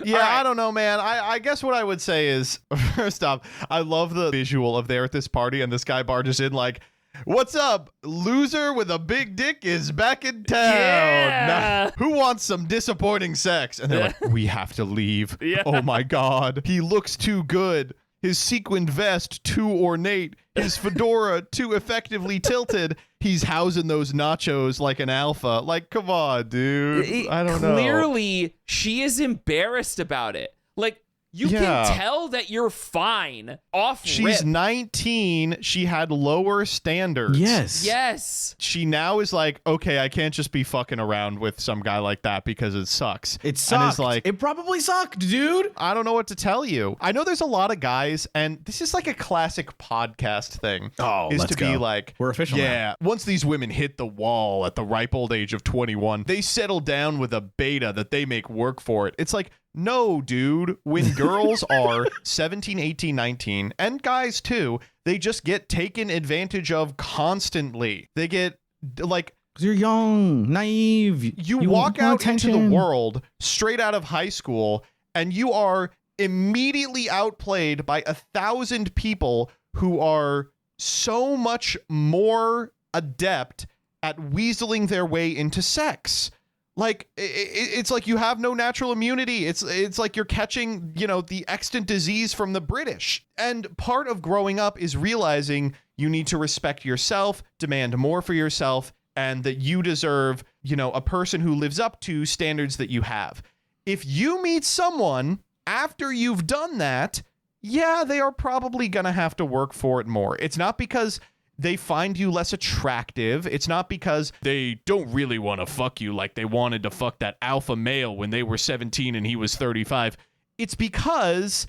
Yeah, All right. I don't know, man. I guess what I would say is, first off, I love the visual of they're at this party and this guy barges in like, "What's up? Loser with a big dick is back in town. Yeah. Now, who wants some disappointing sex?" And they're like, "We have to leave. Yeah. Oh my God. He looks too good. His sequined vest too ornate. His fedora too effectively tilted. He's housing those nachos like an alpha." Like, come on, dude. I don't know. Clearly, she is embarrassed about it. Like, you Yeah. can tell that you're fine off She's rip. 19. She had lower standards. Yes. She now is like, okay, I can't just be fucking around with some guy like that because it sucks. It And sucked. is like, It probably sucked, dude. I don't know what to tell you. I know there's a lot of guys, and this is like a classic podcast thing. Oh, is let's to be go. like, We're official yeah. Once these women hit the wall at the ripe old age of 21, they settle down with a beta that they make work for it. It's like, no, dude. When girls are 17, 18, 19, and guys too, they just get taken advantage of constantly. They get like, Because you're young, naive. you walk want out into the attention. world straight out of high school and you are immediately outplayed by 1,000 people who are so much more adept at weaseling their way into sex. Like, it's like you have no natural immunity. It's like you're catching, the extant disease from the British. And part of growing up is realizing you need to respect yourself, demand more for yourself, and that you deserve, a person who lives up to standards that you have. If you meet someone after you've done that, yeah, they are probably going to have to work for it more. It's not because they find you less attractive. It's not because they don't really want to fuck you like they wanted to fuck that alpha male when they were 17 and he was 35. It's because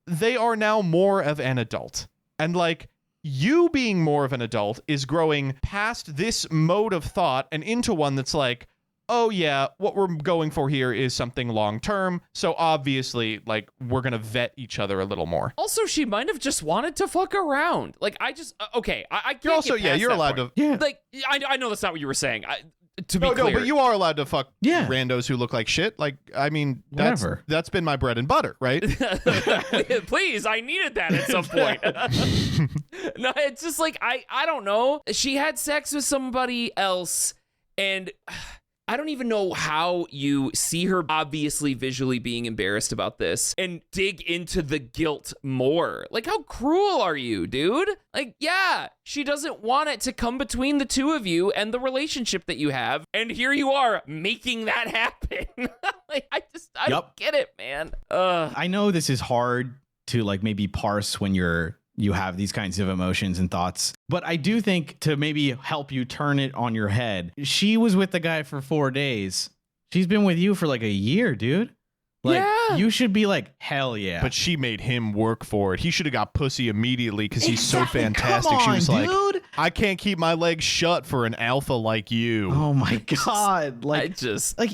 they are now more of an adult. And like, you being more of an adult is growing past this mode of thought and into one that's like, oh yeah, what we're going for here is something long term. So obviously, like, we're gonna vet each other a little more. Also, she might have just wanted to fuck around. Like, I just okay. I can't. You're also, get past you're that allowed part. to. Yeah. Like, I know that's not what you were saying. To be No, clear, but you are allowed to fuck Yeah. randos who look like shit. Like, I mean, Whatever. that's been my bread and butter, right? Please, I needed that at some point. No, it's just like I don't know. She had sex with somebody else, and I don't even know how you see her obviously visually being embarrassed about this and dig into the guilt more. Like, how cruel are you, dude? Like, yeah, she doesn't want it to come between the two of you and the relationship that you have. And here you are making that happen. Like, I don't get it, man. I know this is hard to like maybe parse when you have these kinds of emotions and thoughts. But I do think to maybe help you turn it on your head, she was with the guy for 4 days. She's been with you for like a year, dude. Like, you should be like, hell yeah. But she made him work for it. He should have got pussy immediately because he's so fantastic. Come on, she was dude. like, I can't keep my legs shut for an alpha like you. Oh my God. Like,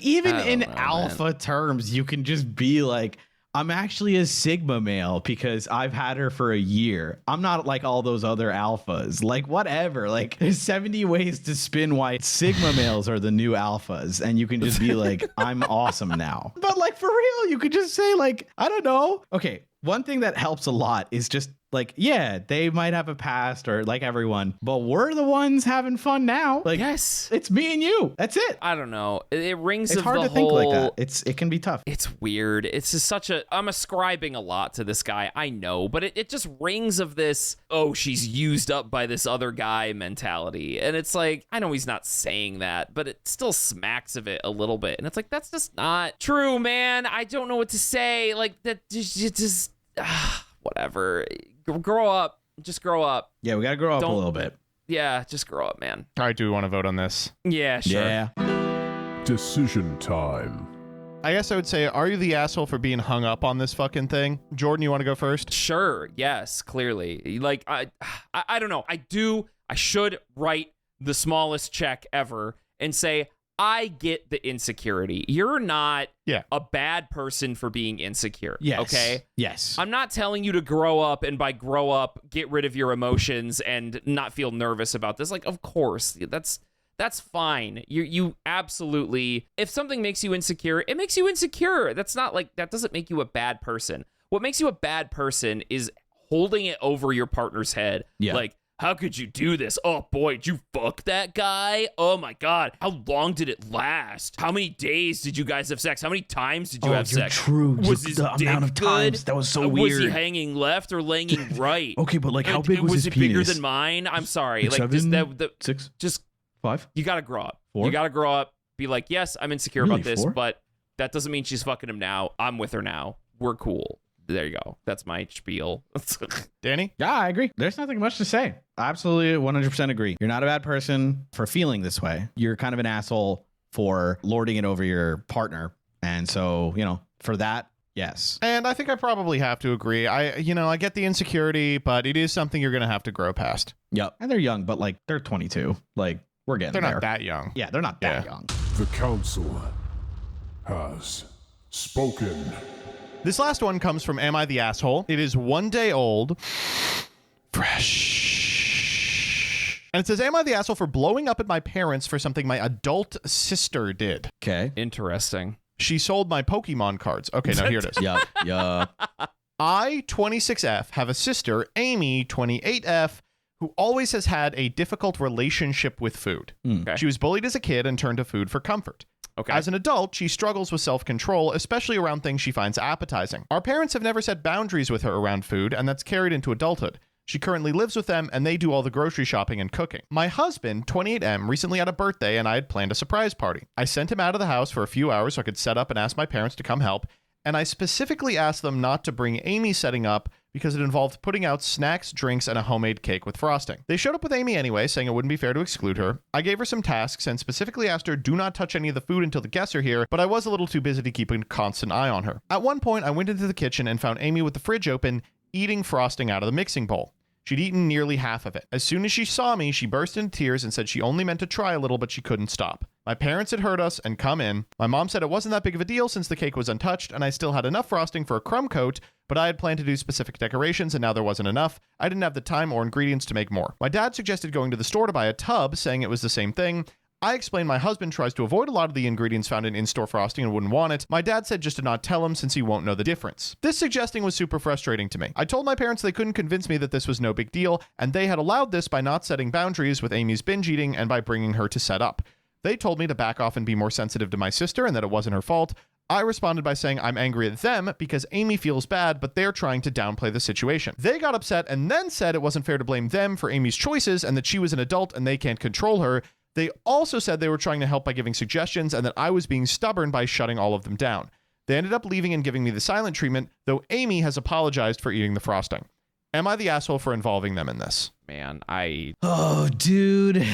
even in alpha terms, you can just be like, I'm actually a Sigma male because I've had her for a year. I'm not like all those other alphas. Like, whatever. Like, there's 70 ways to spin why Sigma males are the new alphas. And you can just be like, I'm awesome now. But like, for real, you could just say like, I don't know. Okay. One thing that helps a lot is just like, yeah, they might have a past or like everyone, but we're the ones having fun now. Like, yes, it's me and you. That's it. I don't know. It rings It's of hard the to whole, think like that. It can be tough. It's weird. It's just I'm ascribing a lot to this guy. I know, but it just rings of this, oh, she's used up by this other guy mentality. And it's like, I know he's not saying that, but it still smacks of it a little bit. And it's like, that's just not true, man. I don't know what to say. Like, that just whatever. Grow up. Just grow up. Yeah, we got to grow up a little bit. Yeah, just grow up, man. All right, do we want to vote on this? Yeah, sure. Yeah. Decision time. I guess I would say, are you the asshole for being hung up on this fucking thing? Jordan, you want to go first? Sure. Yes, clearly. Like, I don't know. I should write the smallest check ever and say, I get the insecurity. You're not a bad person for being insecure. Yes. Okay? Yes. I'm not telling you to grow up, and by grow up, get rid of your emotions and not feel nervous about this. Like, of course, that's fine. You absolutely, if something makes you insecure, it makes you insecure. That's not like, that doesn't make you a bad person. What makes you a bad person is holding it over your partner's head. Yeah. Like, how could you do this? Oh boy, did you fuck that guy? Oh my God. How long did it last? How many days did you guys have sex? How many times did you have sex? True. Was his the dick amount of times good? that was so Was weird. he hanging left or laying right? Okay, but like, how big was his it penis? bigger than mine? I'm sorry. Like like, 7, just 6, just 5. you gotta grow up. 4? You gotta grow up. Be like, yes, I'm insecure Really, about this, 4? but that doesn't mean she's fucking him now. I'm with her now. We're cool. There you go. That's my spiel. Danny? Yeah, I agree. There's nothing much to say. I absolutely 100% agree. You're not a bad person for feeling this way. You're kind of an asshole for lording it over your partner. And so, for that, yes. And I think I probably have to agree. I get the insecurity, but it is something you're going to have to grow past. Yep. And they're young, but like they're 22. Like we're getting there. They're not that young. Yeah, they're not that young. The Council has spoken. This last one comes from Am I the Asshole? It is 1 day old. Fresh. And it says, am I the asshole for blowing up at my parents for something my adult sister did? Okay. Interesting. She sold my Pokemon cards. Okay, now here it is. Yup. I, 26F, have a sister, Amy, 28F, who always has had a difficult relationship with food. Okay. She was bullied as a kid and turned to food for comfort. Okay. As an adult, she struggles with self-control, especially around things she finds appetizing. Our parents have never set boundaries with her around food, and that's carried into adulthood. She currently lives with them, and they do all the grocery shopping and cooking. My husband, 28M, recently had a birthday, and I had planned a surprise party. I sent him out of the house for a few hours so I could set up and ask my parents to come help, and I specifically asked them not to bring Amy setting up because it involved putting out snacks, drinks, and a homemade cake with frosting. They showed up with Amy anyway, saying it wouldn't be fair to exclude her. I gave her some tasks and specifically asked her, do not touch any of the food until the guests are here, but I was a little too busy to keep a constant eye on her. At one point, I went into the kitchen and found Amy with the fridge open, eating frosting out of the mixing bowl. She'd eaten nearly half of it. As soon as she saw me, she burst into tears and said she only meant to try a little, but she couldn't stop. My parents had heard us and come in. My mom said it wasn't that big of a deal since the cake was untouched, and I still had enough frosting for a crumb coat, but I had planned to do specific decorations, and now there wasn't enough. I didn't have the time or ingredients to make more. My dad suggested going to the store to buy a tub, saying it was the same thing. I explained my husband tries to avoid a lot of the ingredients found in in-store frosting and wouldn't want it. My dad said just to not tell him since he won't know the difference. This suggesting was super frustrating to me. I told my parents they couldn't convince me that this was no big deal, and they had allowed this by not setting boundaries with Amy's binge eating and by bringing her to set up. They told me to back off and be more sensitive to my sister and that it wasn't her fault. I responded by saying I'm angry at them because Amy feels bad, but they're trying to downplay the situation. They got upset and then said it wasn't fair to blame them for Amy's choices and that she was an adult and they can't control her. They also said they were trying to help by giving suggestions and that I was being stubborn by shutting all of them down. They ended up leaving and giving me the silent treatment, though Amy has apologized for eating the frosting. Am I the asshole for involving them in this? Man, Oh, dude.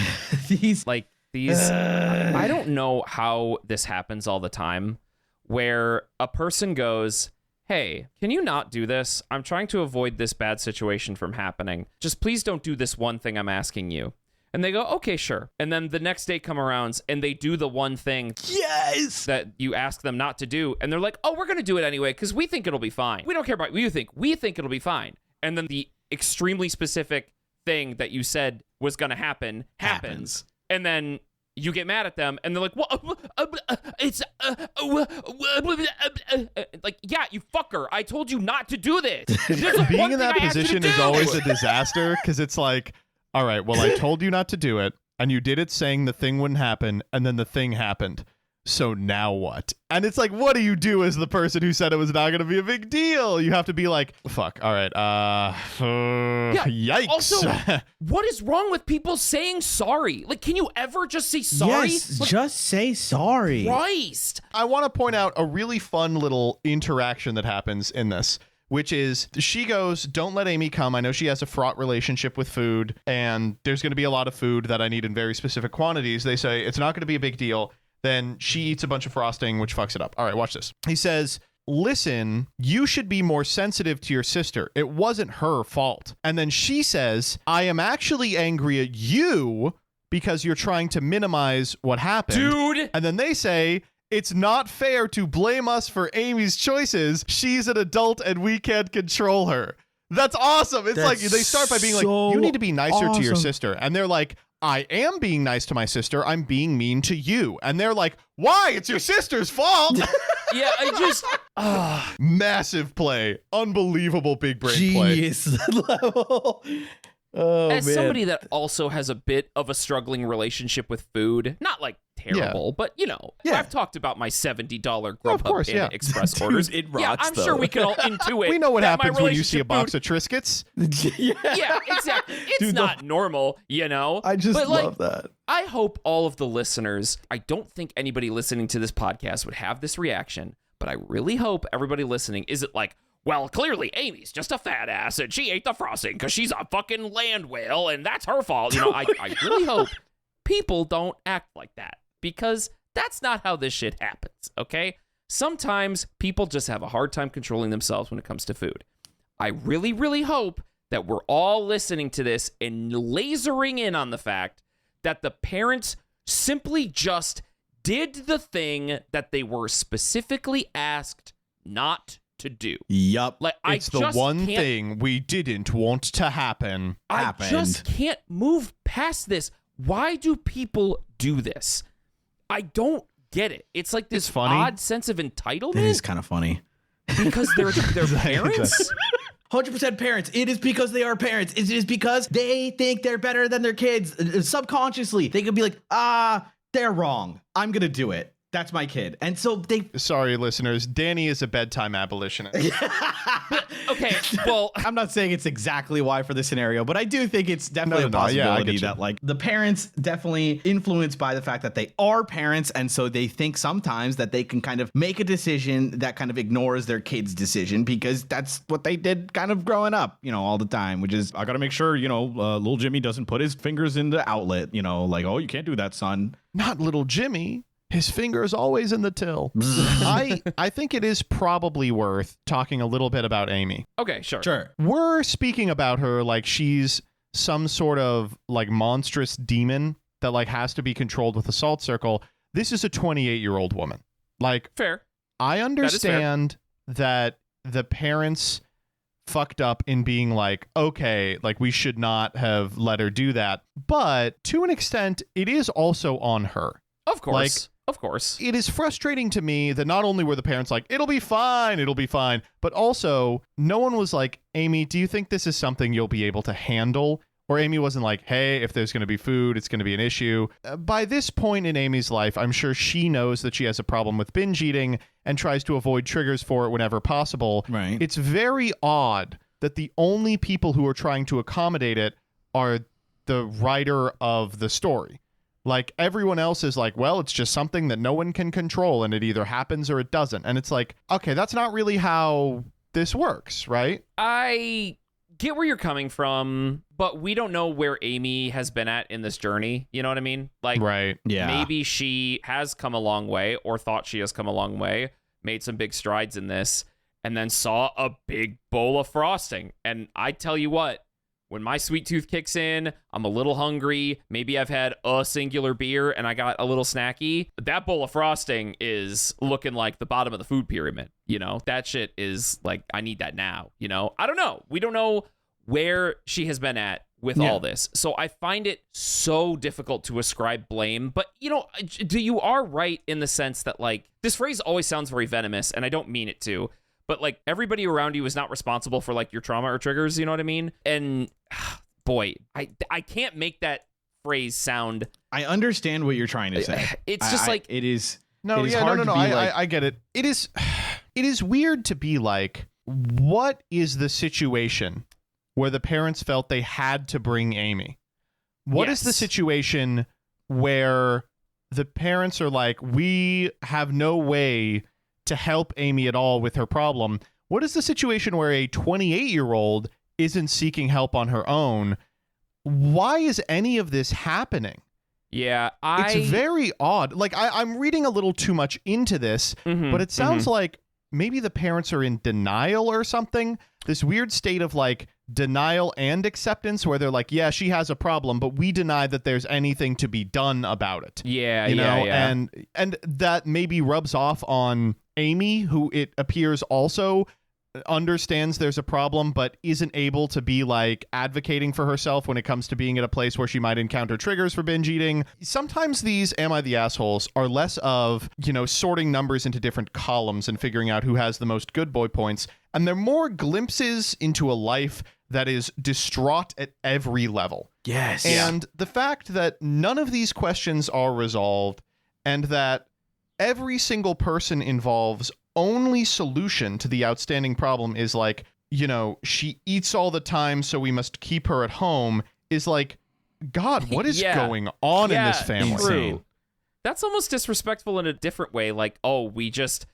These I don't know how this happens all the time, where a person goes, hey, can you not do this? I'm trying to avoid this bad situation from happening. Just please don't do this one thing I'm asking you. And they go, okay, sure. And then the next day come around and they do the one thing that you ask them not to do. And they're like, oh, we're going to do it anyway because we think it'll be fine. We don't care about what you think. We think it'll be fine. And then the extremely specific thing that you said was going to happen happens. And then you get mad at them and they're like, well, it's like, yeah, you fucker. I told you not to do this. Being in that position is always a disaster because it's like, all right, well, I told you not to do it, and you did it saying the thing wouldn't happen, and then the thing happened. So now what? And it's like, what do you do as the person who said it was not going to be a big deal? You have to be like, fuck, all right, yikes. Also, what is wrong with people saying sorry? Like, can you ever just say sorry? Yes, just say sorry. Christ. I want to point out a really fun little interaction that happens in this, which is she goes, don't let Amy come. I know she has a fraught relationship with food, and there's going to be a lot of food that I need in very specific quantities. They say it's not going to be a big deal. Then she eats a bunch of frosting, which fucks it up. All right, watch this. He says, listen, you should be more sensitive to your sister. It wasn't her fault. And then she says, I am actually angry at you because you're trying to minimize what happened. Dude. And then they say, it's not fair to blame us for Amy's choices. She's an adult and we can't control her. That's awesome. It's like they start by being like, you need to be nicer to your sister. And they're like, I am being nice to my sister. I'm being mean to you. And they're like, why? It's your sister's fault. Yeah, I just... Massive play. Unbelievable big brain Genius level. Oh, As man. somebody that also has a bit of a struggling relationship with food, not like terrible, but you know, I've talked about my $70 Grubhub and Express orders. It rots, yeah, I'm sure we can all intuit. We know what that happens my when you see a box food- of Triscuits. Yeah, exactly. It's not normal, you know? I just but, like, love that. I hope all of the listeners, I don't think anybody listening to this podcast would have this reaction, but I really hope everybody listening isn't like, well, clearly Amy's just a fat ass and she ate the frosting because she's a fucking land whale and that's her fault. You know, I really hope people don't act like that because that's not how this shit happens, okay? Sometimes people just have a hard time controlling themselves when it comes to food. I really, really hope that we're all listening to this and lasering in on the fact that the parents simply just did the thing that they were specifically asked not to do. Yup. Like, It's the one thing we didn't want to happen. I just can't move past this. Why do people do this? I don't get it. It's like this odd sense of entitlement. It is kind of funny. Because they're parents? 100% parents. It is because they are parents. It is because they think they're better than their kids. Subconsciously, they could be like, they're wrong. I'm going to do it. That's my kid. And so they... Sorry, listeners. Danny is a bedtime abolitionist. Okay, well... I'm not saying it's exactly why for this scenario, but I do think it's definitely a possibility that, like, the parents definitely influenced by the fact that they are parents, and so they think sometimes that they can kind of make a decision that kind of ignores their kid's decision because that's what they did kind of growing up, you know, all the time, which is, I got to make sure, you know, little Jimmy doesn't put his fingers in the outlet, you know, like, oh, you can't do that, son. Not little Jimmy. His finger is always in the till. I think it is probably worth talking a little bit about Amy. Okay, sure. Sure. We're speaking about her like she's some sort of like monstrous demon that like has to be controlled with a salt circle. This is a 28-year-old woman. Like, fair. I understand that the parents fucked up in being like, okay, like we should not have let her do that. But to an extent, it is also on her. Of course. Of course. It is frustrating to me that not only were the parents like, it'll be fine, but also no one was like, Amy, do you think this is something you'll be able to handle? Or Amy wasn't like, hey, if there's going to be food, it's going to be an issue. By this point in Amy's life, I'm sure she knows that she has a problem with binge eating and tries to avoid triggers for it whenever possible. Right. It's very odd that the only people who are trying to accommodate it are the writer of the story. Like everyone else is like, well, it's just something that no one can control and it either happens or it doesn't. And it's like, okay, that's not really how this works, right? I get where you're coming from, but we don't know where Amy has been at in this journey. You know what I mean? Like, right. Yeah. maybe she has come a long way or thought she has come a long way, made some big strides in this, and then saw a big bowl of frosting. And I tell you what, when my sweet tooth kicks in, I'm a little hungry. Maybe I've had a singular beer and I got a little snacky. That bowl of frosting is looking like the bottom of the food pyramid. You know, that shit is like, I need that now. You know, I don't know. We don't know where she has been at with all this. So I find it so difficult to ascribe blame. But, you know, you are right in the sense that, like, this phrase always sounds very venomous, and I don't mean it to. But, like, everybody around you is not responsible for, like, your trauma or triggers, you know what I mean? And, boy, I can't make that phrase sound... I understand what you're trying to say. It's just like... It is... No, it is yeah, hard no. to be like, I get it. It is weird to be like, what is the situation where the parents felt they had to bring Amy? What is the situation where the parents are like, we have no way to help Amy at all with her problem? What is the situation where a 28-year-old isn't seeking help on her own? Why is any of this happening? Yeah, It's very odd. Like, I'm reading a little too much into this, but it sounds like maybe the parents are in denial or something. This weird state of, like, denial and acceptance where they're like, yeah, she has a problem, but we deny that there's anything to be done about it. Yeah, you know? yeah. And that maybe rubs off on Amy, who it appears also understands there's a problem but isn't able to be like advocating for herself when it comes to being at a place where she might encounter triggers for binge eating. Sometimes these Am I the Assholes are less of, you know, sorting numbers into different columns and figuring out who has the most good boy points, and they're more glimpses into a life that is distraught at every level. yes. And the fact that none of these questions are resolved and that every single person involves only solution to the outstanding problem is like, you know, she eats all the time, so we must keep her at home, is like, God, what is going on in this family? True. That's almost disrespectful in a different way. Like, oh, we just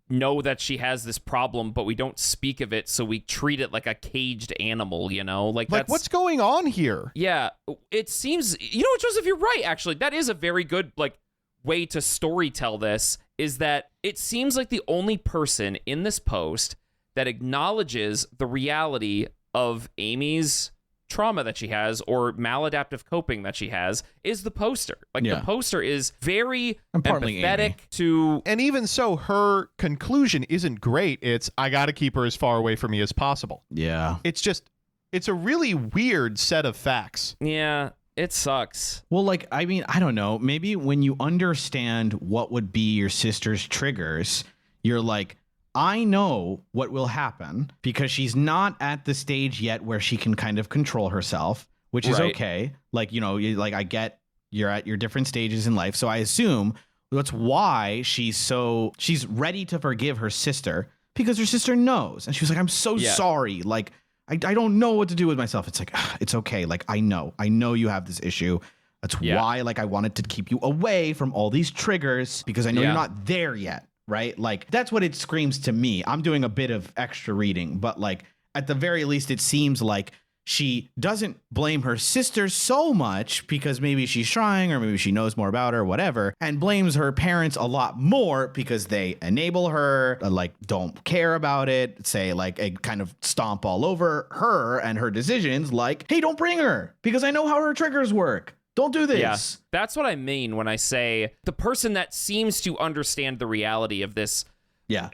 know that she has this problem, but we don't speak of it, so we treat it like a caged animal, you know? Like that's, what's going on here? Yeah, it seems, you know what, Joseph, you're right, actually. That is a very good, like, way to storytell this, is that it seems like the only person in this post that acknowledges the reality of Amy's trauma that she has or maladaptive coping that she has is the poster. Like, the poster is very empathetic Amy. to... And even so, her conclusion isn't great. It's, I got to keep her as far away from me as possible. Yeah. It's just, it's a really weird set of facts. Yeah, it sucks. Well, like, I mean, I don't know. Maybe when you understand what would be your sister's triggers, you're like, I know what will happen because she's not at the stage yet where she can kind of control herself, which is okay. Like, you know, like, I get you're at your different stages in life. So I assume that's why she's ready to forgive her sister, because her sister knows. And she was like, I'm so sorry. Like, I don't know what to do with myself. It's like, it's okay. Like, I know you have this issue. That's why, like, I wanted to keep you away from all these triggers because I know you're not there yet. Right? Like, that's what it screams to me. I'm doing a bit of extra reading, but, like, at the very least, it seems like she doesn't blame her sister so much because maybe she's trying or maybe she knows more about her, whatever, and blames her parents a lot more because they enable her, like, don't care about it, say, like, kind of stomp all over her and her decisions, like, hey, don't bring her because I know how her triggers work. Don't do this. Yeah, that's what I mean when I say the person that seems to understand the reality of this,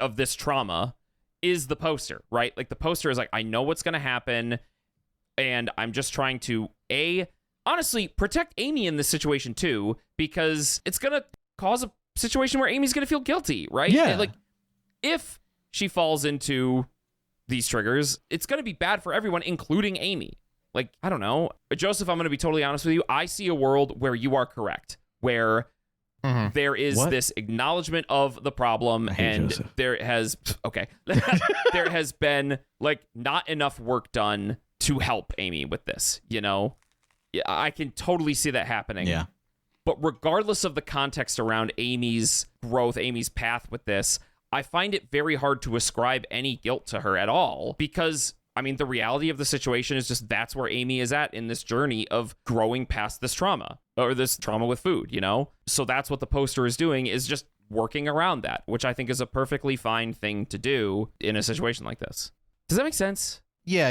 of this trauma is the poster, right? Like, the poster is like, I know what's going to happen, and I'm just trying to, honestly, protect Amy in this situation too, because it's going to cause a situation where Amy's going to feel guilty, right? Yeah. And, like, if she falls into these triggers, it's going to be bad for everyone, including Amy. Like, I don't know. Joseph, I'm going to be totally honest with you. I see a world where you are correct, where there is this acknowledgement of the problem, and Joseph. there has been, like, not enough work done to help Amy with this, you know? Yeah, I can totally see that happening. Yeah. But regardless of the context around Amy's growth, Amy's path with this, I find it very hard to ascribe any guilt to her at all because, I mean, the reality of the situation is just that's where Amy is at in this journey of growing past this trauma or this trauma with food, you know? So that's what the poster is doing, is just working around that, which I think is a perfectly fine thing to do in a situation like this. Does that make sense? Yeah.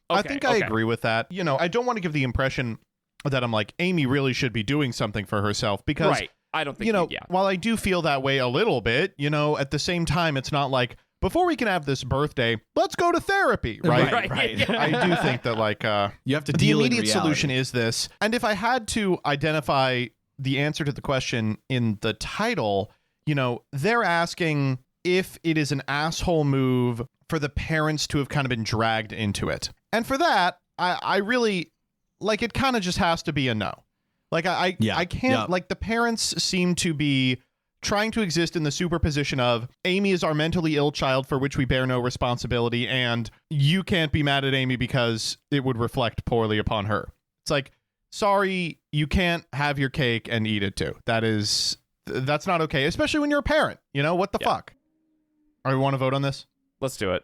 I Okay, think I okay. agree with that. You know, I don't want to give the impression that I'm like, Amy really should be doing something for herself because, Right. I don't think, you know, yeah. while I do feel that way a little bit, you know, at the same time, it's not like, before we can have this birthday, let's go to therapy, right? Right. I do think that, like, You have to the deal in immediate reality. solution is this. And if I had to identify the answer to the question in the title, you know, they're asking if it is an asshole move for the parents to have kind of been dragged into it. And for that, I really, like, it kind of just has to be a no. Like, I can't, like, the parents seem to be trying to exist in the superposition of Amy is our mentally ill child for which we bear no responsibility, and you can't be mad at Amy because it would reflect poorly upon her. It's like, sorry, you can't have your cake and eat it too. That's not okay, especially when you're a parent. You know, what the fuck? All right, we want to vote on this? Let's do it.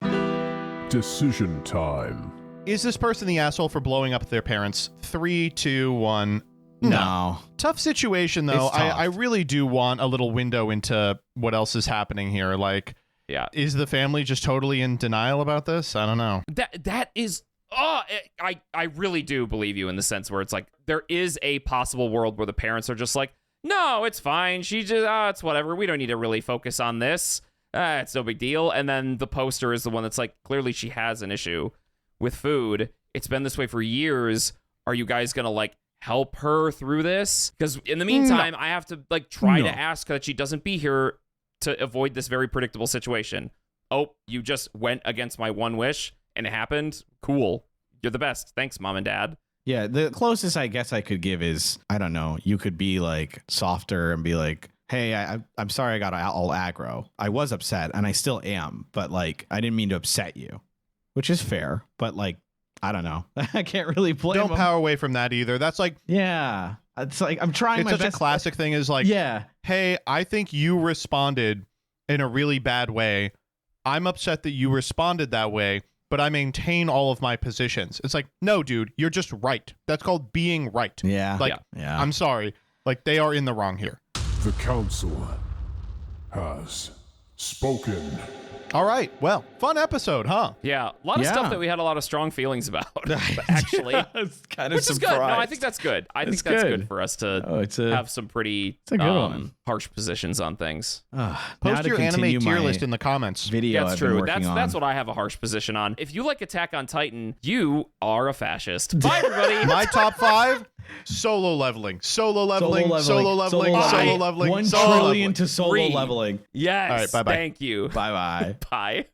Decision time. Is this person the asshole for blowing up their parents? 3, 2, 1. No. Tough situation, though. It's tough. I really do want a little window into what else is happening here. Like, Yeah. is the family just totally in denial about this? I don't know. That is, I really do believe you in the sense where it's like there is a possible world where the parents are just like, no, it's fine. She just, it's whatever. We don't need to really focus on this. It's no big deal. And then the poster is the one that's like, clearly she has an issue with food. It's been this way for years. Are you guys going to like help her through this? Because in the meantime, I have to like try to ask that she doesn't be here to avoid this very predictable situation. Oh, you just went against my one wish and it happened? Cool. You're the best. Thanks, mom and dad. Yeah, the closest I guess I could give is, I don't know, you could be like softer and be like, hey, I'm sorry I got all aggro. I was upset and I still am, but like, I didn't mean to upset you, which is fair, but like, I don't know. I can't really blame Don't them. power away from that either. That's like, Yeah. It's like, I'm trying it's my such best. a classic thing is like, Yeah. hey, I think you responded in a really bad way. I'm upset that you responded that way, but I maintain all of my positions. It's like, no, dude, you're just right. That's called being right. Yeah. Like, Yeah. I'm sorry. Like, they are in the wrong here. The Council has spoken. All right. Well, fun episode, huh? Yeah. A lot of Yeah. stuff that we had a lot of strong feelings about, actually. It's kind of Which is good. No, I think that's good. I think It's that's good good. for us to Oh, it's a have some pretty a good one. harsh positions on things. Post your anime tier list in the comments. video. That's I've been true. working That's on. what I have a harsh position on. If you like Attack on Titan, you are a fascist. Bye, everybody. My top 5: solo leveling, solo leveling, solo leveling, leveling. solo leveling, 1 solo trillion leveling. to solo 3. leveling. Yes. All right, bye-bye. Thank you. Bye bye. Bye.